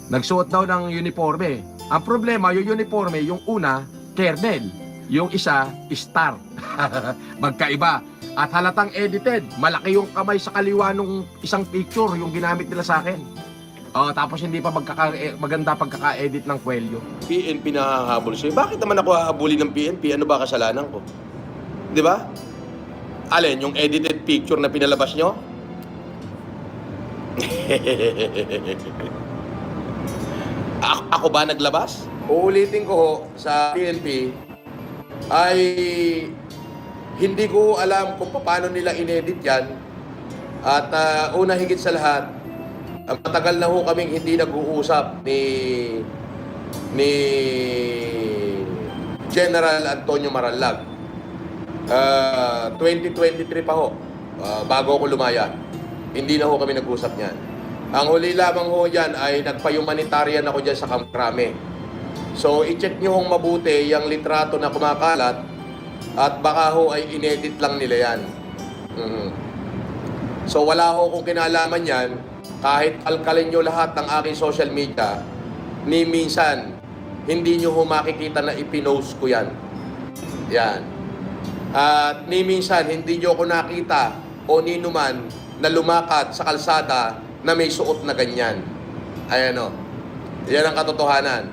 Nagsuot daw ng uniforme. Ang problema, yung uniforme, yung una, kernel. Yung isa, star. Magkaiba. At halatang edited. Malaki yung kamay sa kaliwa nung isang picture yung ginamit nila sa akin. Oh, tapos hindi pa maganda pagkaka-edit ng kwelyo. PNP nakakahabol sa'yo. Bakit naman ako hahabulin ng PNP? Ano ba kasalanan ko? Di ba? Alin, yung edited picture na pinalabas nyo? Ako ba naglabas? Uulitin ko sa PNP ay hindi ko alam kung paano nila inedit yan. At una higit sa lahat, matagal na ho kaming hindi nag-uusap ni General Antonio Marallag. 2023 pa ho, bago ako lumaya. Hindi na ho kami nag-usap niyan. Ang huli lamang ho yan ay nagpa-humanitarian ako dyan sa Camp Crame. So, i-check nyo hong mabuti yung litrato na kumakalat at baka ho ay inedit lang nila yan. So, wala ho kung kinalaman yan. Kahit alkalin nyo lahat ng aking social media, ni minsan, hindi nyo ho makikita na ipinost ko yan. Yan. At ni minsan, hindi nyo ko nakita o ninuman na lumakad sa kalsada na may suot na ganyan. Ayan o. Yan ang katotohanan.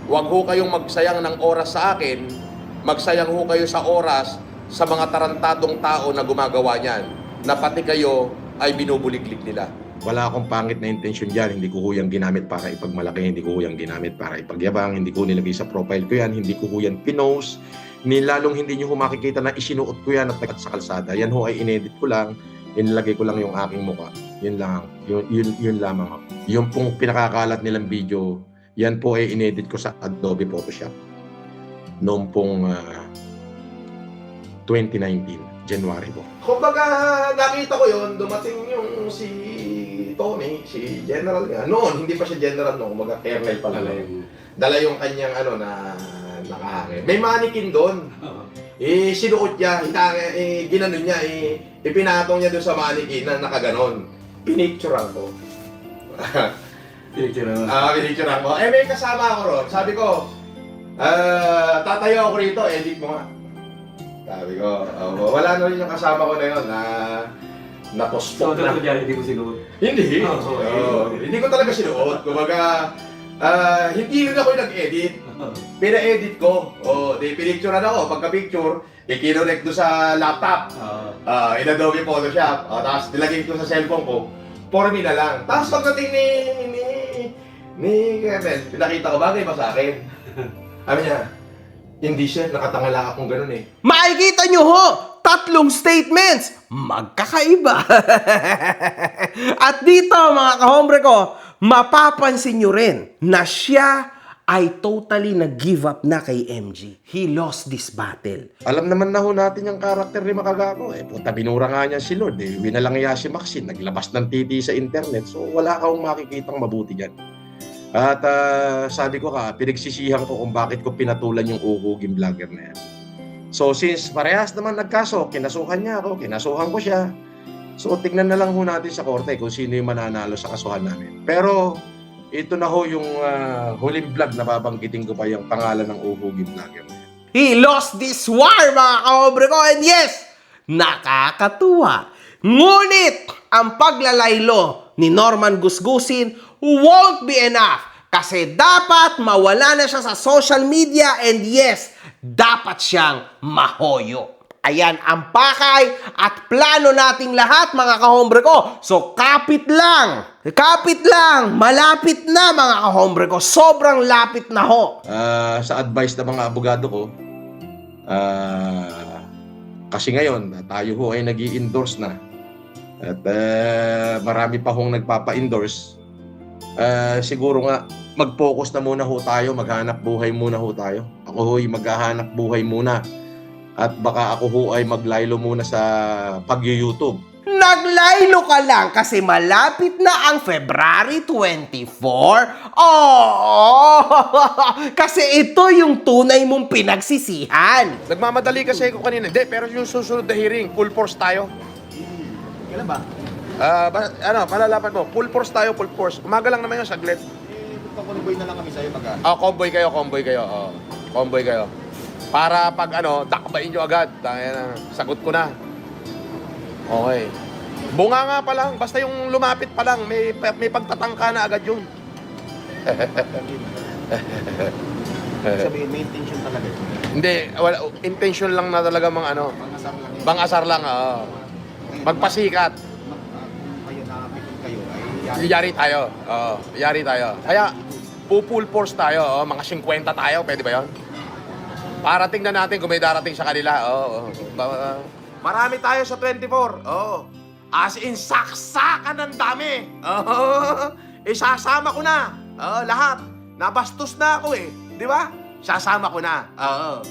Huwag ho kayong magsayang ng oras sa akin, magsayang ho kayo sa oras sa mga tarantadong tao na gumagawa niyan, na pati kayo ay binubuliglig nila. Wala akong pangit na intensyon dyan. Hindi ko huyang ginamit para ipagmalaki, hindi ko huyang ginamit para ipagyabang, hindi ko nilagay sa profile ko yan, hindi ko huyan pinost, ni lalong hindi nyo makikita na isinuot ko yan at sa kalsada. Yan ho ay inedit ko lang, inilagay ko lang yung aking mukha. Yun lang, yun lamang ako. Yung pong pinakakalat nilang video, yan po ay inedit ko sa Adobe Photoshop. Noong pong 2019, January po. Kumbaga, nakita ko yon, dumating yung si Tony, si General nga. Noon, hindi pa siya General noon, kumbaga Colonel pala. Dala yung kanyang na nakahangin. May mannequin doon. Sinuot niya, ginanon niya, ipinatong niya doon sa mannequin na nakaganon. Pinicturean ko. Pinicturean ko. May kasama ako ron. Sabi ko, tatayo ako rito, edit mo nga. Sabi ko, wala na rin yung kasama ko na yun na pospok na. So, hindi ko sinuot? Hindi. Hindi ko talaga sinuot. Kumbaga, hindi rin ako yung nag-edit. Pina-edit ko. Pinicturean ako. Pagka-picture, ikinonect doon sa laptop. In Adobe Photoshop. Tapos nilagay ko sa cellphone ko. For me na lang. Tapos pagdating ni Kevin, pinakita ko, bagay ba sa akin? Sabi niya, hindi siya, nakatangala akong ganun eh. Makikita nyo ho, 3 statements, magkakaiba. At dito mga kahombre ko, mapapansin nyo rin na siya ay totally nag-give up na kay MG. He lost this battle. Alam naman na ho natin yung karakter ni Makagago. Punta binura nga niya si Lord. Winalangya si Maxine. Naglabas ng titi sa internet. So wala kang makikitang mabuti dyan. At sabi ko pinagsisihan ko kung bakit ko pinatulan yung uhuging vlogger na yan. So since parehas naman nagkaso, kinasuhan niya ako, kinasuhan ko siya. So tignan na lang ho natin sa korte kung sino yung mananalo sa kasuhan namin. Pero ito na ho yung huling vlog na babanggitin ko pa yung pangalan ng uhuging vlogger na yan. He lost this war mga kahombre ko, and yes, nakakatuwa. Ngunit ang paglalaylo ni Norman Gusgusin won't be enough. Kasi dapat mawala na siya sa social media, and yes, dapat siyang mahoyo. Ayan ang pakay at plano nating lahat mga kahombre ko. So kapit lang, malapit na mga kahombre ko. Sobrang lapit na ho. Sa advice ng mga abogado ko, kasi ngayon tayo ho ay nag-i-endorse na. At marami pa hong nagpapa-endorse. Siguro nga mag-focus na muna ho tayo, maghanap buhay muna ho tayo. Ako ho'y maghahanap buhay muna. At baka ako ho ay maglaylo muna sa pag-YouTube. Naglaylo ka lang kasi malapit na ang February 24? Oo! Kasi ito yung tunay mong pinagsisihan. Nagmamadali kasi ako kanina. Hindi, pero yung susunod na hearing, full force tayo. Kailan ba? Palalapan mo. Full force tayo, full force. Umaga lang naman yun, saglit. Convoy na lang kami sa'yo pag Convoy kayo. Convoy kayo. Para pag dakbain nyo agad. Sagot ko na. Okay. Bunga nga pa lang, basta yung lumapit pa lang, may pagtatangka na agad yun. Sabihin, may intention talaga. Hindi, wala, intention lang na talaga mga ano. Bang-asar lang, oo. Magpasikat. Yari tayo. Oo, yari tayo. Kaya, full force tayo. Mga 50 tayo, pwede ba yun? Para tingnan natin kung may darating sa kanila. Oo. Marami tayo sa 24. Oo. As in, saksakan ng dami. Oo. Isasama ko na. Oo, lahat. Nabastos na ako eh. Di ba? Sasama ko na. Oo.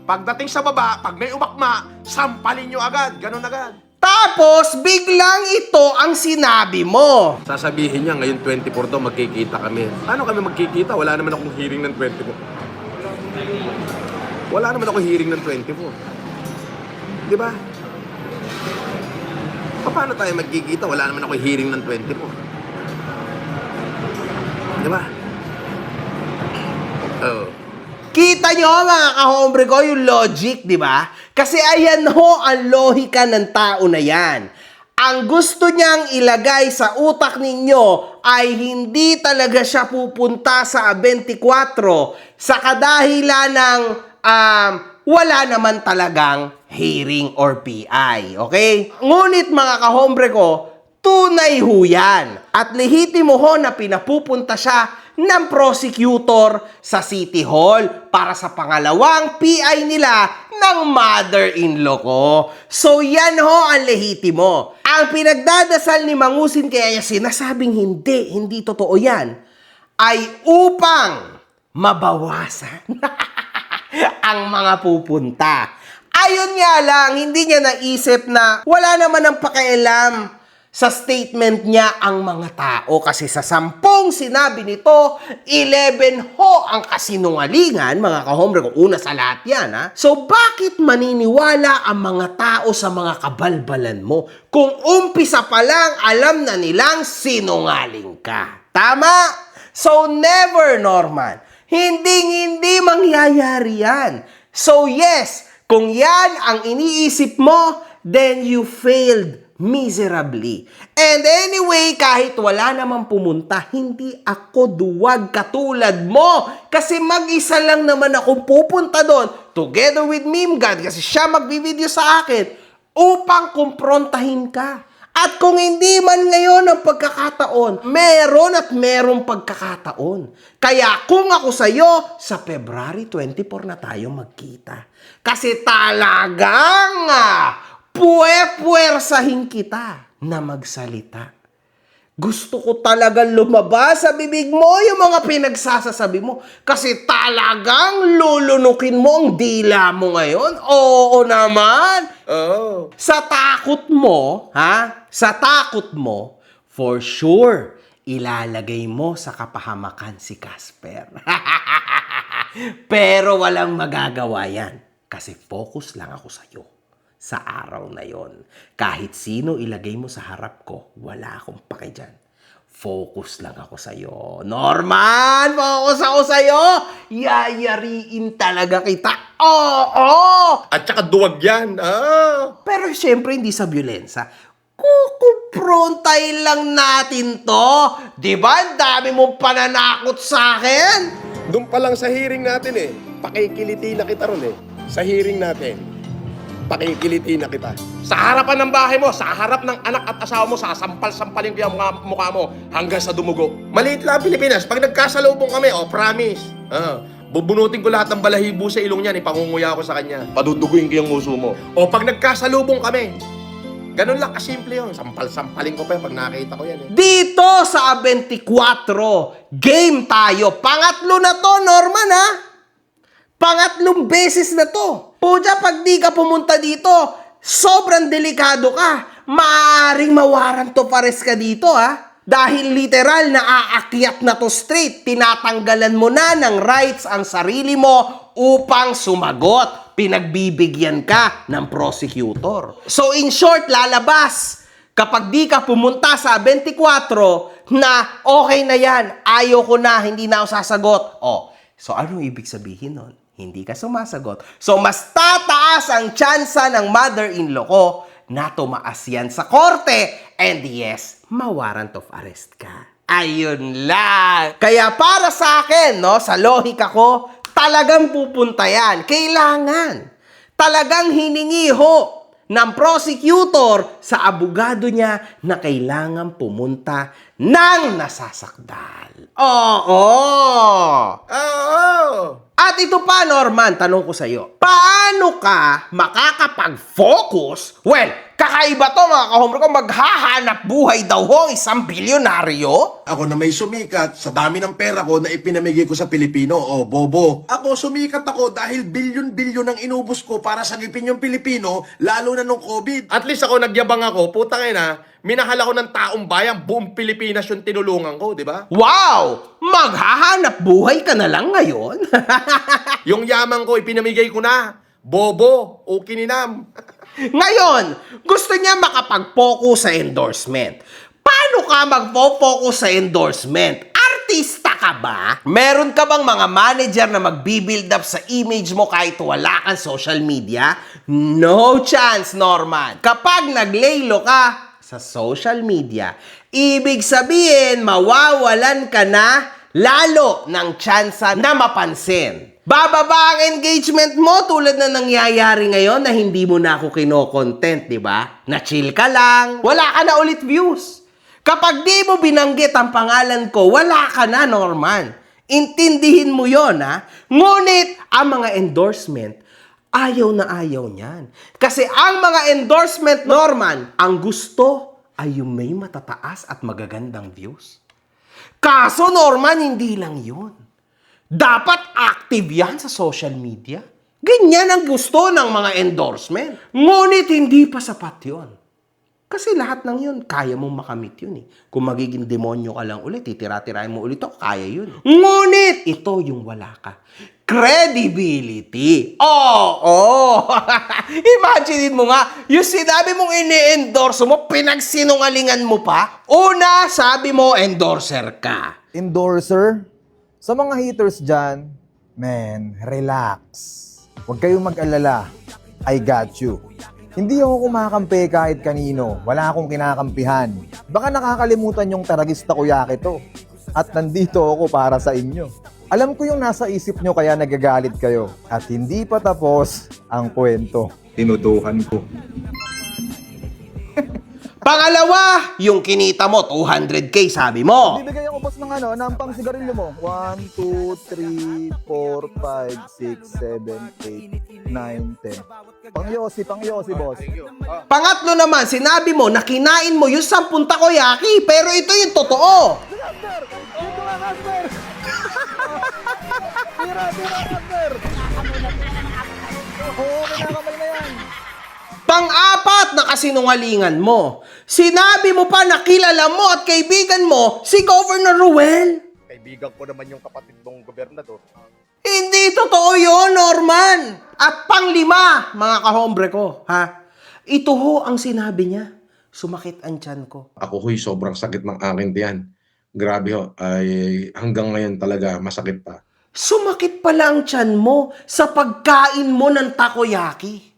Pagdating sa baba, pag may umakma, sampalin nyo agad. Ganun agad. Tapos, biglang ito ang sinabi mo. Sasabihin niya, ngayon 24 daw, magkikita kami. Paano kami magkikita? Wala naman akong hearing ng 24. Wala naman akong hearing ng 24. Di ba? Paano tayo magkikita? Wala naman akong hearing ng 24. Di ba? Oo. Kita nyo mga kahombre ko yung logic, di ba? Kasi ayan ho ang lohika ng tao na yan. Ang gusto niyang ilagay sa utak ninyo ay hindi talaga siya pupunta sa 24 sa kadahilan ng wala naman talagang hearing or PI. Okay? Ngunit mga kahombre ko, tunay ho yan. At lehitimo ho na pinapupunta siya ng prosecutor sa City Hall para sa pangalawang PI nila ng mother-in-law ko. So yan ho ang lehitimo. Ang pinagdadasal ni Mangusin kaya niya sinasabing hindi totoo yan, ay upang mabawasan ang mga pupunta. Ayun nga lang, hindi niya naisip na wala naman ang pakialam sa statement niya ang mga tao kasi sa 10 sinabi nito, 11 ho ang kasinungalingan, mga kahombre ko. Una sa lahat yan, ha? So, bakit maniniwala ang mga tao sa mga kabalbalan mo kung umpisa pa lang alam na nilang sinungaling ka? Tama? So, never, Norman. Hindi mangyayari yan. So, yes, kung yan ang iniisip mo, then you failed miserably. And anyway, kahit wala namang pumunta, hindi ako duwag katulad mo. Kasi mag-isa lang naman akong pupunta doon, together with Mimgad, kasi siya magbibideo sa akin, upang kumprontahin ka. At kung hindi man ngayon ang pagkakataon, meron at merong pagkakataon. Kaya kung ako sa'yo, sa February 24 na tayo magkita. Kasi talagang puwersahin kita na magsalita. Gusto ko talagang lumabas sa bibig mo yung mga pinagsasasabi mo. Kasi talagang lulunukin mo ang dila mo ngayon. Oo naman. Oh. Sa takot mo, Sa takot mo, for sure, ilalagay mo sa kapahamakan si Casper. Pero walang magagawa yan. Kasi focus lang ako sa'yo. Sa araw na yon. Kahit sino ilagay mo sa harap ko, wala akong pake dyan. Focus lang ako sa'yo. Norman, focus ako sa'yo. Yayariin talaga kita. Oo! At saka duwag yan. Pero syempre hindi sa violensa. Kukumprontahin lang natin to. Diba? Ang dami mong pananakot sa akin. Doon pa lang sa hearing natin pakikiliti na kita ron Sa hearing natin. Pakikiliti na kita. Sa harapan ng bahay mo, sa harap ng anak at asawa mo, sasampal-sampalin ko yung mukha mo hanggang sa dumugo. Maliit lang Pilipinas. Pag nagkasalubong kami, promise. Bubunutin ko lahat ng balahibo sa ilong niya, ipangunguya ko sa kanya. Paduduguin ko yung uso mo. O pag nagkasalubong kami, ganun lang kasimple yun. Sampal-sampalin ko pa pag nakita ko yan Dito sa 24, game tayo. Pangatlo na to, Norman, ha? Pangatlong beses na to. Puja, pag di ka pumunta dito, sobrang delikado ka. Maaring mawaran to pares ka dito, ha? Dahil literal na aakyat na to straight. Tinatanggalan mo na ng rights ang sarili mo upang sumagot. Pinagbibigyan ka ng prosecutor. So in short, lalabas. Kapag di ka pumunta sa 24 na okay na yan, ayoko na, hindi na ako sasagot. So anong ibig sabihin nun? Hindi ka sumasagot. So mas tataas ang tsansa ng mother-in-law ko na tumaas yan sa korte and yes, ma-warrant of arrest ka. Ayun lang. Kaya para sa akin, no, sa lohika ko, talagang pupunta yan. Kailangan. Talagang hiningi ho ng prosecutor sa abogado niya na kailangan pumunta ng nasasakdal. Oo! At ito pa, Norman, tanong ko sa'yo. Paano ka makakapag-focus? Well, kakaiba to mga kahombre ko, maghahanap buhay daw ho ang isang bilyonaryo? Ako na may sumikat sa dami ng pera ko na ipinamigay ko sa Pilipino, o bobo. Ako sumikat ako dahil bilyon-bilyon ang inubos ko para sagipin yung Pilipino, lalo na nung COVID. At least ako nagyabang ako, putang ina, minahal ako ng taong bayan, buong Pilipinas yung tinulungan ko, di ba? Wow! Maghahanap buhay ka na lang ngayon? Yung yaman ko, ipinamigay ko na. Bobo, o kininam. Ngayon, gusto niya makapag-focus sa endorsement. Paano ka mag-focus sa endorsement? Artista ka ba? Meron ka bang mga manager na magbi-build up sa image mo kahit wala kang social media? No chance, Norman. Kapag naglaylo ka sa social media, ibig sabihin, mawawalan ka na lalo ng tsansa na mapansin. Bababa ang engagement mo tulad na nangyayari ngayon na hindi mo na ako kino-content, di ba? Na-chill ka lang, wala ka na ulit views. Kapag di mo binanggit ang pangalan ko, wala ka na, Norman. Intindihin mo yon, ha? Ngunit, ang mga endorsement, ayaw na ayaw niyan. Kasi ang mga endorsement, Norman, ang gusto ay yung may matataas at magagandang views. Kaso, Norman, hindi lang yun. Dapat active yan sa social media. Ganyan ang gusto ng mga endorsement. Ngunit hindi pa sapat yun. Kasi lahat ng yun, kaya mong makamit yun eh. Kung magiging demonyo ka lang ulit, titira-tirahin mo ulit ako, kaya yun. Ngunit, ito yung wala ka. Credibility. Oo. Imaginein mo nga, yung sinabi mong ini-endorse mo, pinagsinungalingan mo pa. Una, sabi mo, endorser ka. Endorser? Sa mga haters dyan, man, relax. Huwag kayong mag-alala. I got you. Hindi ako kumakampi kahit kanino. Wala akong kinakampihan. Baka nakakalimutan yung Taragista Kuyaki to. At nandito ako para sa inyo. Alam ko yung nasa isip nyo kaya nagagalit kayo. At hindi pa tapos ang kwento. Tinutukan ko. Pangalawa, yung kinita mo, 200K, sabi mo. Bibigay ako boss ng pang sigarilyo mo. 1, 2, 3, 4, 5, 6, 7, 8, 9, 10. Pang-yosi, boss. Pangatlo naman, sinabi mo na kinain mo yung 10 takoyaki, pero ito yung totoo. Pang-apat na kasinungalingan mo. Sinabi mo pa na kilala mo at kaibigan mo si Governor Ruel. Kaibigan ko naman yung kapatid mong gobernador. Hindi totoo yun, Norman. At pang-5, mga kahombre ko, ha? Ito ho ang sinabi niya. Sumakit ang tiyan ko. Ako ho'y sobrang sakit ng akin tiyan. Grabe ho, ay hanggang ngayon talaga masakit pa. Sumakit pala ang tiyan mo sa pagkain mo ng takoyaki.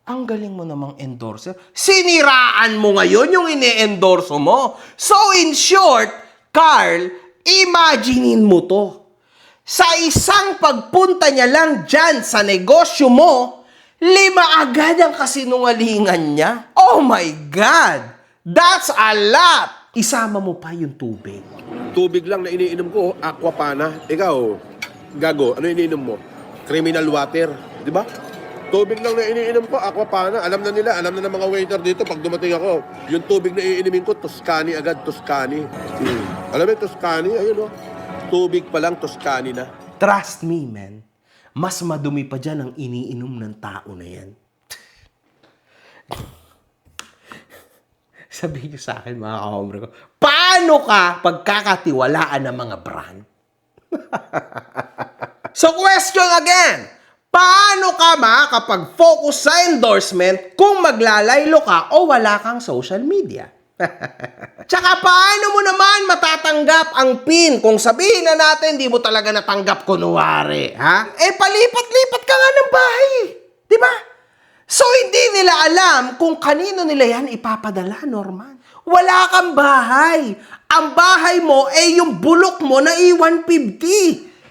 Ang galing mo namang endorser. Siniraan mo ngayon yung ine-endorso mo. So in short, Carl, imaginein mo to. Sa isang pagpunta niya lang dyan sa negosyo mo, 5 agad ang kasinungalingan niya. Oh my God! That's a lot! Isama mo pa yung tubig. Tubig lang na iniinom ko, Aquapana. Ikaw, gago, ano iniinom mo? Criminal water, di ba? Tubig lang na iniinom ko, Aquapana. Alam na nila, alam na ng mga waiter dito pag dumating ako. Yung tubig na iinimin ko, Toscani agad, Toscani. Alam mo yung Toscani? Ayun o. Tubig pa lang, Toscani na. Trust me, man. Mas madumi pa dyan ang iniinom ng tao na yan. Sabihin niyo sa akin, mga kahombre ko, paano ka pagkakatiwalaan ng mga brand? So question again, paano ka makakapag-focus sa endorsement kung maglalaylo ka o wala kang social media? Tsaka paano mo naman matatanggap ang PIN kung sabihin na natin di mo talaga natanggap kunwari, ha? Eh palipat-lipat ka nga ng bahay, di ba? So, hindi nila alam kung kanino nila yan ipapadala, Norman. Wala kang bahay. Ang bahay mo ay yung bulok mo na I-150.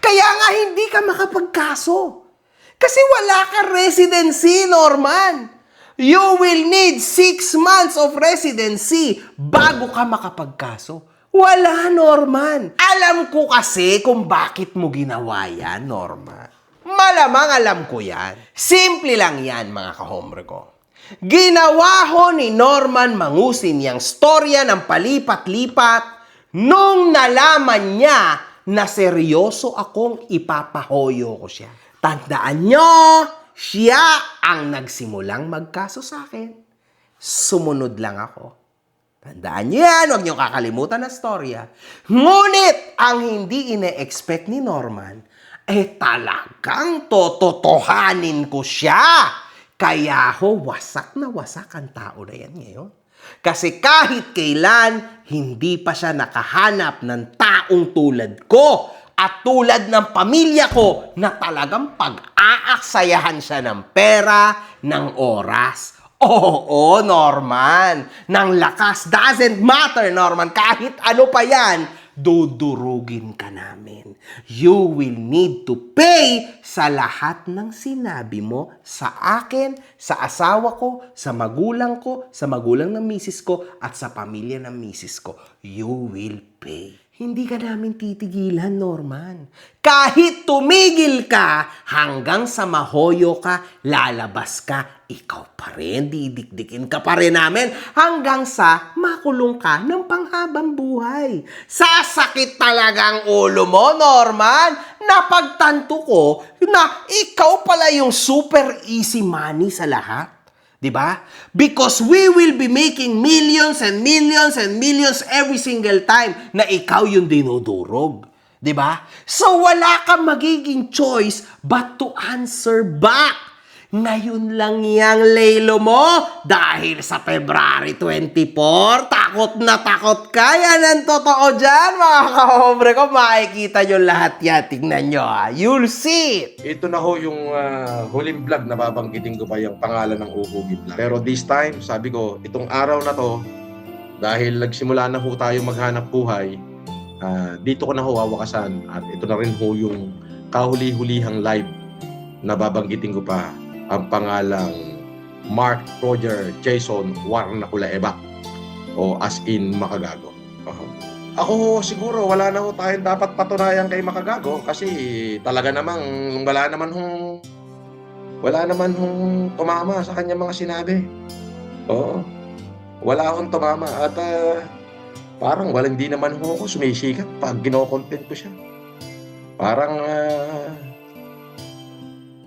Kaya nga hindi ka makapagkaso. Kasi wala kang residency, Norman. You will need 6 months of residency bago ka makapagkaso. Wala, Norman. Alam ko kasi kung bakit mo ginawa yan, Norman. Malamang alam ko yan. Simple lang yan, mga kahombre ko. Ginawa ho ni Norman Mangusin yung storya ng palipat-lipat nung nalaman niya na seryoso akong ipapahoyo ko siya. Tandaan nyo, siya ang nagsimulang magkaso sa akin. Sumunod lang ako. Tandaan nyo yan, huwag nyo kakalimutan na storya. Ngunit, ang hindi ine-expect ni Norman, talagang tototohanin ko siya. Kaya ho, wasak na wasak ang tao na yan ngayon. Kasi kahit kailan, hindi pa siya nakahanap ng taong tulad ko at tulad ng pamilya ko na talagang pag-aaksayahan siya ng pera, ng oras. Oo, Norman. Ng lakas doesn't matter, Norman. Kahit ano pa yan, dudurugin ka namin. You will need to pay sa lahat ng sinabi mo sa akin, sa asawa ko, sa magulang ng misis ko, at sa pamilya ng misis ko. You will pay. Hindi ka namin titigilan, Norman. Kahit tumigil ka, hanggang sa mahoyo ka, lalabas ka, ikaw pa rin, didikdikin ka pa rin namin, hanggang sa makulong ka ng panghabang buhay. Sasakit talagang ulo mo, Norman. Napagtanto ko na ikaw pala yung super easy money sa lahat. Diba? Because we will be making millions and millions and millions every single time na ikaw yung dinudurog. Diba? So wala kang magiging choice but to answer back. Ngayon lang yang lelo mo dahil sa February 24, takot na takot ka. Yan ang totoo dyan, mga kahombre ko. Makikita nyo lahat yan. Tingnan nyo, ha. You'll see it. Ito na ho yung huling vlog na babanggitin ko pa yung pangalan ng Uhugin Vlog. Pero this time, sabi ko, itong araw na to, dahil nagsimula na ho tayo maghanap buhay, dito ko na ho wawakasan. At ito na rin ho yung kahuli-hulihang live na babanggitin ko pa ang pangalang Mark Roger Jason Warnakulaeba o as in Makagago. Ako siguro wala na ho tayong dapat patunayan kay Makagago kasi talaga namang wala naman hong tumama sa kanya mga sinabi. Oo. Wala akong tumama at parang hindi naman ho ako sumisikat pag gino-content ko siya.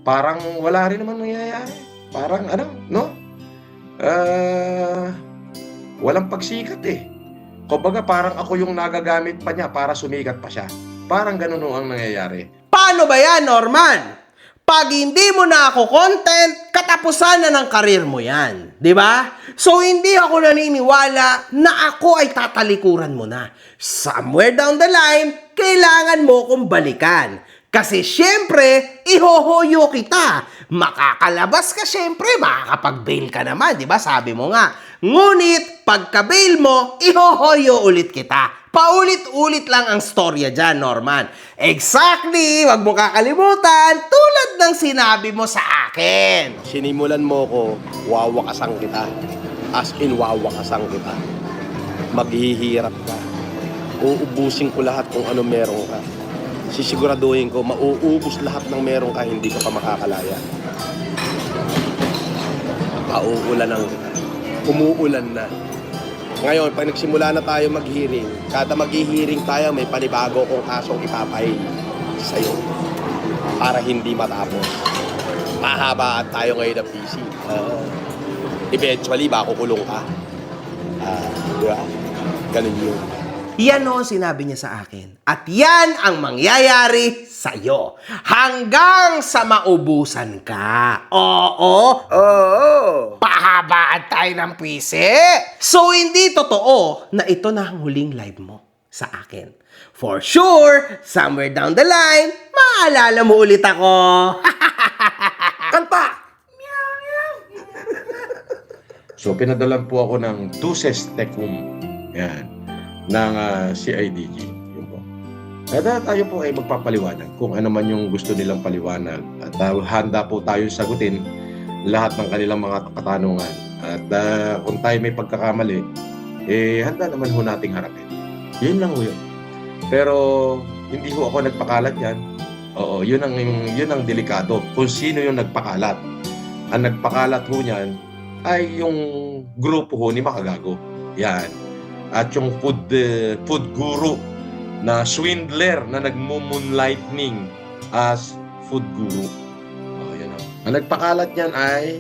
Parang wala rin naman nangyayari. Parang walang pagsikat eh. Kumbaga parang ako yung nagagamit pa niya para sumikat pa siya. Parang ganun ang nangyayari. Paano ba yan, Norman? Pag hindi mo na ako content, katapusan na ng karir mo yan. Di ba? So, hindi ako naniniwala na ako ay tatalikuran mo na. Somewhere down the line, kailangan mo kong balikan. Kasi syempre, ihohoyo kita. Makakalabas ka syempre, makakapag-bail ka naman, di ba? Sabi mo nga. Ngunit, pagka-bail mo, ihohoyo ulit kita. Paulit-ulit lang ang storya dyan, Norman. Exactly, wag mo kakalimutan, tulad ng sinabi mo sa akin. Sinimulan mo ko, wawakasan kita. As in, wawakasan kita. Maghihirap ka. Uubusin ko lahat kung ano meron ka. Sisiguraduhin ko, mauubos lahat ng meron ka, hindi ka pa makakalaya. Pauulanan kita. Umuulan na. Ngayon, pag nagsimula na tayo mag-hearing, kada mag-hearing tayo, may panibago kong kasong ipapay sa'yo para hindi matapos. Mahabaan tayo ngayon ng PC. Eventually, makukulong ka. Di ba? Ganun yun. Yan o sinabi niya sa akin. At yan ang mangyayari sa'yo. Hanggang sa maubusan ka. Oo. Pahabaan tayo ng pisi. So, hindi totoo na ito na ang huling live mo sa akin. For sure, somewhere down the line, maalala mo ulit ako. Kanta! Meow, meow. So pinadalan po ako ng Duces Tecum. Yan. Ng CIDG. Yun po. At tayo po ay magpapaliwanag kung ano man yung gusto nilang paliwanag. At handa po tayo sagutin lahat ng kanilang mga katanungan. At kung tayo may pagkakamali, handa naman ho nating harapin. Yun lang ho yun. Pero hindi ho ako nagpakalat yan. Oo, yun ang delikado. Kung sino yung nagpakalat. Ang nagpakalat ho niyan ay yung grupo ho ni Makagago. Yan. At yung food guru na swindler na nagmo-moonlightning as food guru. Oh, yan ho. Ang nagpakalat niyan ay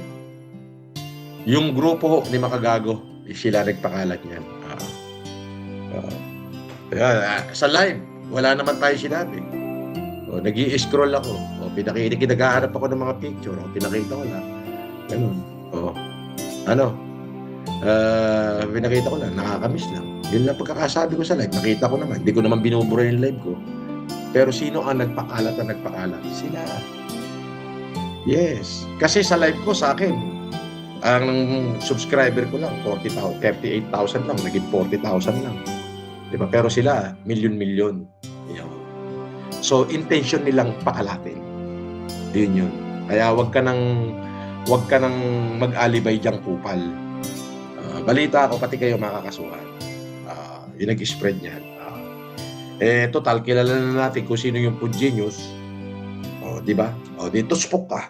yung grupo ho ni Makagago. Sila nagpakalat niyan. Sa live, wala naman tayo sinabi. O, nag-i-scroll ako. O, kinagahanap ako ng mga picture. O, pinakita ko lang. Ganun. O, pinakita ko lang. Nakakamiss lang. Yun lang pagkakasabi ko sa live. Nakita ko naman. Hindi ko naman binubura yung live ko. Pero sino ang nagpakalat na nagpakalat? Sila. Yes. Kasi sa live ko sa akin, ang subscriber ko lang, 40,000, 38,000 lang. Naging 40,000 lang. Diba? Pero sila, milyon-milyon. So, intention nilang pakalatin. Yun. Kaya wag ka nang mag-alibay diyang kupal. Balita ako, pati kayo makakasuhan. Yung nag-spread niyan. Total, kilala na natin kung sino yung food genius. Diba? Dito spok ka.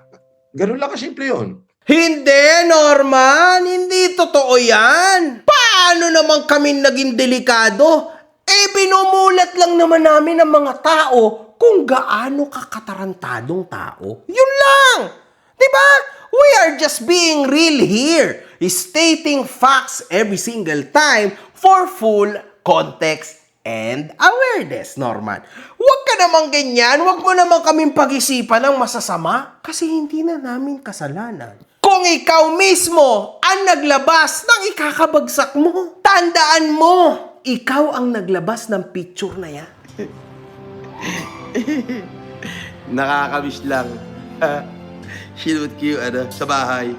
Ganun lang kasimple yun. Hindi, Norman. Hindi totoo yan. Paano naman kami naging delikado? Binumulat lang naman namin ang mga tao kung gaano kakatarantadong tao. Yun lang. Diba? We are just being real here. Stating facts every single time for full context and awareness, Norman. Huwag ka naman ganyan. Huwag mo naman kaming pag-isipan ng masasama kasi hindi na namin kasalanan. Kung ikaw mismo ang naglabas ng ikakabagsak mo, tandaan mo, ikaw ang naglabas ng picture na yan. Nakakamiss lang. Sinut ko yung sa bahay.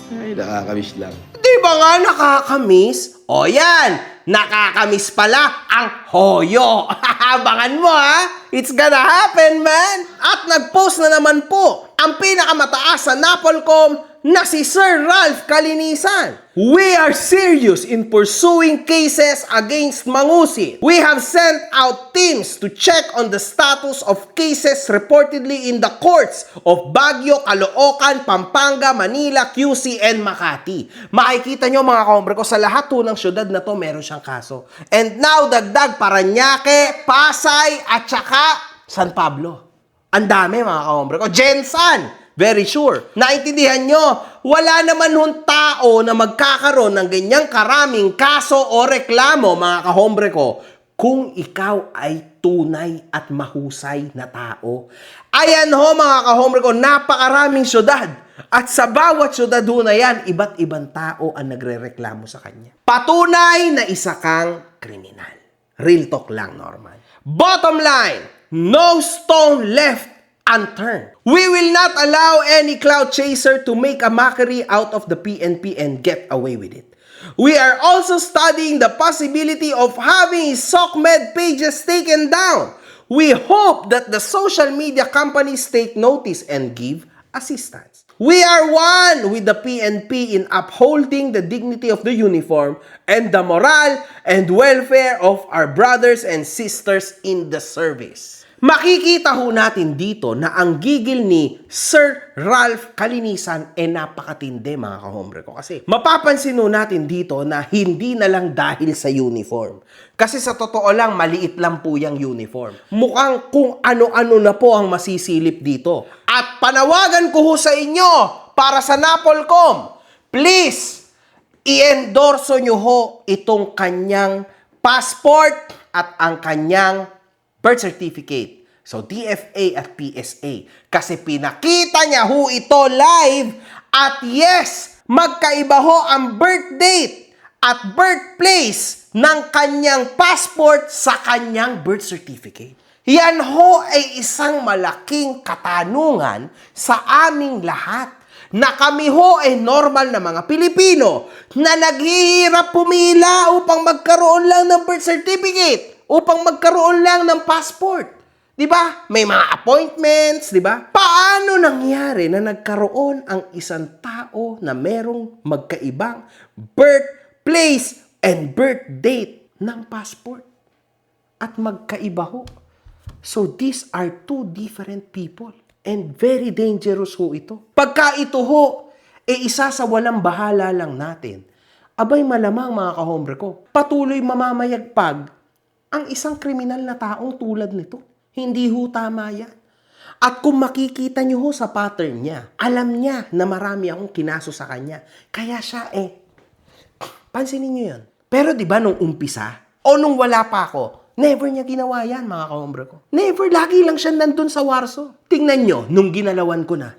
Ay, nakakamiss lang. Di ba nga nakakamiss? O yan, nakakamiss pala ang hoyo. Abangan mo ha, it's gonna happen man. At nag-post na naman po ang pinakamataas sa Napolcom na si Sir Ralph Kalinisan. We are serious in pursuing cases against Mangusit. We have sent out teams to check on the status of cases reportedly in the courts of Baguio, Caloocan, Pampanga, Manila, QC, and Makati. Makikita nyo mga kahombre ko, sa lahat ng syudad na to meron siyang kaso. And now, dagdag Parañaque, Pasay, at saka San Pablo. Ang dami mga kahombre ko. Jensan! Very sure. Naintindihan nyo, wala naman hong tao na magkakaroon ng ganyang karaming kaso o reklamo, mga kahombre ko, kung ikaw ay tunay at mahusay na tao. Ayan ho, mga kahombre ko, napakaraming syudad. At sa bawat syudad ho na yan, iba't ibang tao ang nagre-reklamo sa kanya. Patunay na isa kang kriminal. Real talk lang, Norman. Bottom line, no stone left unturned. We will not allow any cloud chaser to make a mockery out of the PNP and get away with it. We are also studying the possibility of having SOCMED pages taken down. We hope that the social media companies take notice and give assistance. We are one with the PNP in upholding the dignity of the uniform and the morale and welfare of our brothers and sisters in the service. Makikita ho natin dito na ang gigil ni Sir Ralph Kalinisan napakatindi mga kahombre ko. Kasi mapapansin ho natin dito na hindi na lang dahil sa uniform. Kasi sa totoo lang, maliit lang po yung uniform. Mukhang kung ano-ano na po ang masisilip dito. At panawagan ko ho sa inyo para sa Napolcom, please, i-endorso nyo ho itong kanyang passport at ang kanyang birth certificate. So, DFA at PSA. Kasi pinakita niya ho ito live. At yes, magkaiba ho ang birth date at birthplace ng kanyang passport sa kanyang birth certificate. Yan ho ay isang malaking katanungan sa aming lahat. na kami ho ay normal na mga Pilipino na naghihirap pumila upang magkaroon lang ng birth certificate, upang magkaroon lang ng passport. 'Di ba? May mga appointments, 'di ba? Paano nangyari na nagkaroon ang isang tao na merong magkaibang birthplace and birth date ng passport? At magkaiba ho. So these are two different people and very dangerous ho ito. Pagka ito ho, isa sa walang bahala lang natin, abay malamang mga kahombre ko, patuloy mamamayagpag ang isang kriminal na taong tulad nito. Hindi ho tama yan. At kung makikita nyo ho sa pattern niya, alam niya na marami akong kinaso sa kanya. Kaya siya pansinin nyo yan. Pero di ba nung umpisa, o nung wala pa ako, never niya ginawa yan, mga kahombre ko. Never. Lagi lang siya nandun sa Warsaw. Tingnan nyo, nung ginalawan ko na,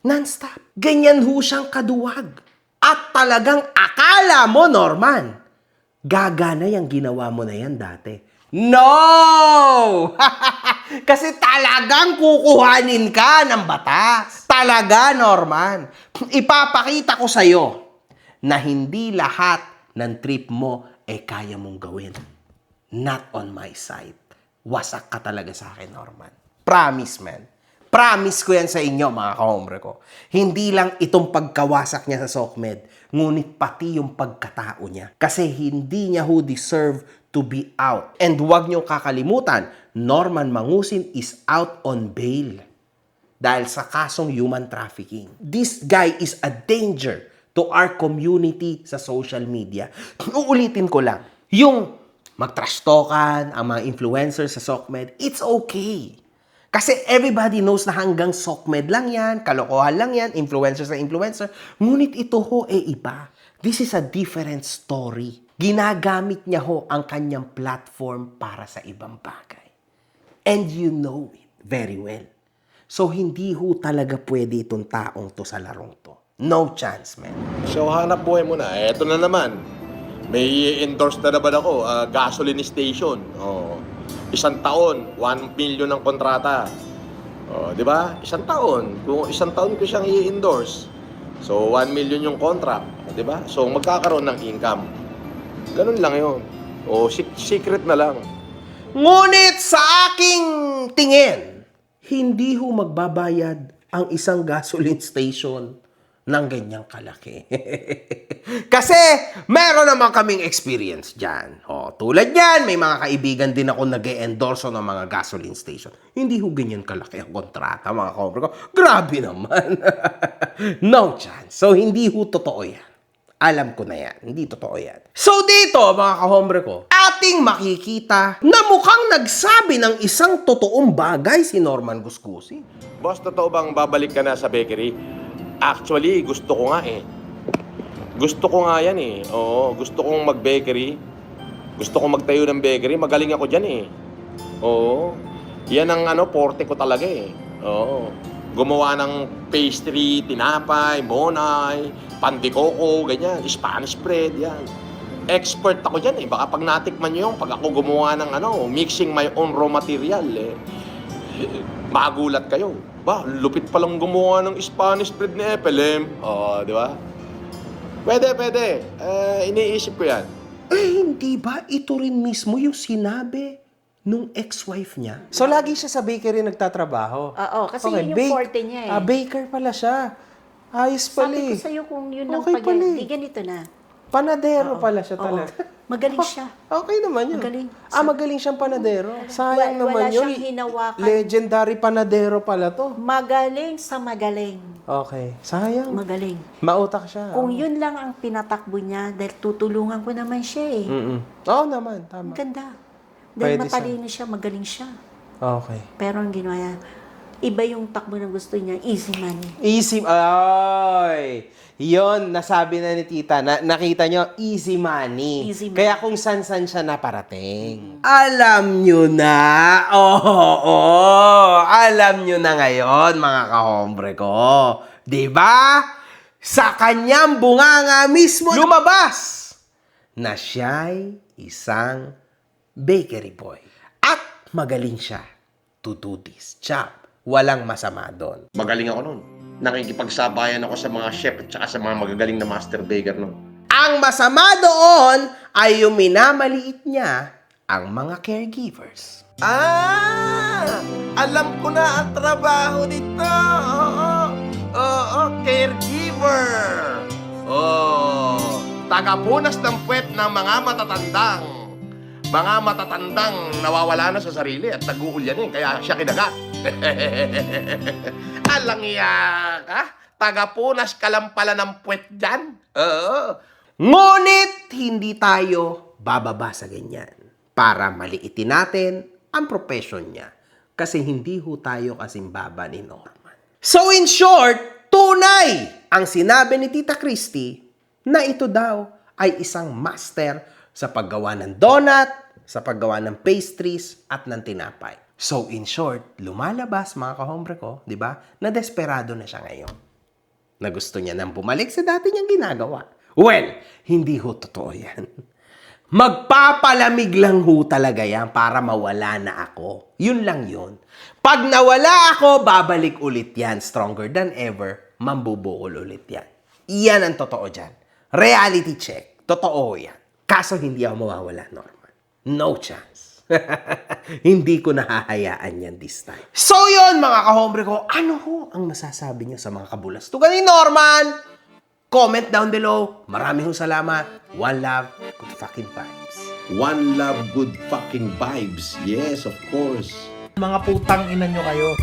non-stop. Ganyan ho siyang kaduwag. At talagang akala mo, Norman, gagana yung ginawa mo na yan dati. No! Kasi talagang kukuhanin ka ng batas. Talaga, Norman. Ipapakita ko sa'yo na hindi lahat ng trip mo kaya mong gawin. Not on my side. Wasak ka talaga sa akin, Norman. Promise, man. Promise ko yan sa inyo, mga kahombre ko. Hindi lang itong pagkawasak niya sa SOCMED, ngunit pati yung pagkatao niya. Kasi hindi niya ho deserve to be out. And huwag niyong kakalimutan, Norman Mangusin is out on bail dahil sa kasong human trafficking. This guy is a danger to our community sa social media. Uulitin ko lang, yung mag-trash talkan ang mga influencers sa SOCMED, it's okay. Kasi everybody knows na hanggang SOCMED lang yan, kalokohan lang yan, influencer sa influencer. Ngunit ito ho iba. This is a different story. Ginagamit niya ho ang kanyang platform para sa ibang bagay. And you know it very well. So, hindi ho talaga pwede itong taong to sa larong to. No chance, man. So hanap buhay mo na. Eto na naman. May endorse na naman ako, gasoline station. Isang taon, 1 million ang kontrata. Di ba? Isang taon. Kung isang taon ko siyang i-endorse, so 1 million yung contract. Di ba? So magkakaroon ng income. Ganun lang yun. Secret na lang. Ngunit sa aking tingin, hindi ho magbabayad ang isang gasoline station ng ganyang kalaki. Kasi meron naman kaming experience dyan. Tulad yan, may mga kaibigan din ako nag-e-endorso ng mga gasoline station. Hindi ho ganyan kalaki ang kontrata, mga kahombre ko. Grabe naman. No chance. So, hindi ho totoo yan. Alam ko na yan. Hindi totoo yan. So, dito, mga kahombre ko, ating makikita na mukhang nagsabi ng isang totoong bagay si Norman Gusgusin. Boss, totoo bang babalik ka na sa bakery? Actually, gusto ko nga Gusto ko nga yan Oo, gusto kong mag-bakery. Gusto kong magtayo ng bakery. Magaling ako dyan Oo. Yan ang forte ko talaga Oo. Gumawa ng pastry, tinapay, monay, pandikoko, ganyan, Spanish bread, yan. Expert ako dyan Baka pag natikman nyo yung pag ako gumawa ng mixing my own raw material magulat kayo. Ba, lupit palang gumawa ng Spanish bread ni Epelem. Di ba? Pwede. Iniisip ko yan. Hindi ba ito rin mismo yung sinabi nung ex-wife niya? So, lagi siya sa bakery nagtatrabaho? Oo, kasi yun yung forte niya baker pala siya. Ayos pala Sabi ko sa'yo kung yun ang Okay pala di ganito na. Panadero pala siya talaga. Magaling siya. Okay naman yun. Magaling. Magaling siyang panadero. Sayang Wala naman yun. siyang hinawakan. Legendary panadero pala to. Magaling sa magaling. Okay. Sayang. Magaling. Mautak siya. Kung yun lang ang tinatakbo niya, dahil tutulungan ko naman siya Oo naman, tama. Ang ganda. Dahil Pwede matalino siya, magaling siya. Okay. Pero ang ginawa niya, iba yung takbo na gusto niya, easy money. Easy, ay! Yon, nasabi na ni tita, nakita nyo, easy money. Easy money. Kaya kung san-san siya naparating. Alam nyo na, alam nyo na ngayon, mga kahombre ko. Diba? Sa kanyang bunganga mismo, lumabas na siya'y isang bakery boy. At magaling siya to do this job. Walang masama doon. Magaling ako nun. nakikipagsabayan ako sa mga chef at saka sa mga magagaling na master baker, no? Ang masama doon ay yung minamaliit niya ang mga caregivers. Alam ko na ang trabaho nito. Oo, caregiver. Tagapunas ng puwet ng mga matatandang nawawala na sa sarili at nag-uulyanin, kaya siya kinagat. Alangya ka? Tagapunas ka lang pala ng puwet dyan? Oo. Ngunit hindi tayo bababa sa ganyan para maliitin natin ang profession niya kasi hindi ho tayo kasing baba ni Norman. So in short, tunay ang sinabi ni Tita Christy na ito daw ay isang master sa paggawa ng donut, sa paggawa ng pastries at ng tinapay. So in short, lumalabas mga kahombre ko, di ba, na desperado na siya ngayon. Na gusto niya nang bumalik sa dati niyang ginagawa. Well, hindi ho totoo yan. Magpapalamig lang ho talaga yan para mawala na ako. Yun lang yun. Pag nawala ako, babalik ulit yan. Stronger than ever, mambubukol ulit yan. Iyan ang totoo dyan. Reality check. Totoo yan. Kaso hindi ako mawawala, Norman. No chance. Hindi ko nahahayaan yan this time. So yun, mga kahombre ko, ano ho ang masasabi niyo sa mga kabulastugan ni Norman? Comment down below. Maraming salamat. One love, good fucking vibes. One love, good fucking vibes. Yes, of course. Mga putang ina nyo kayo.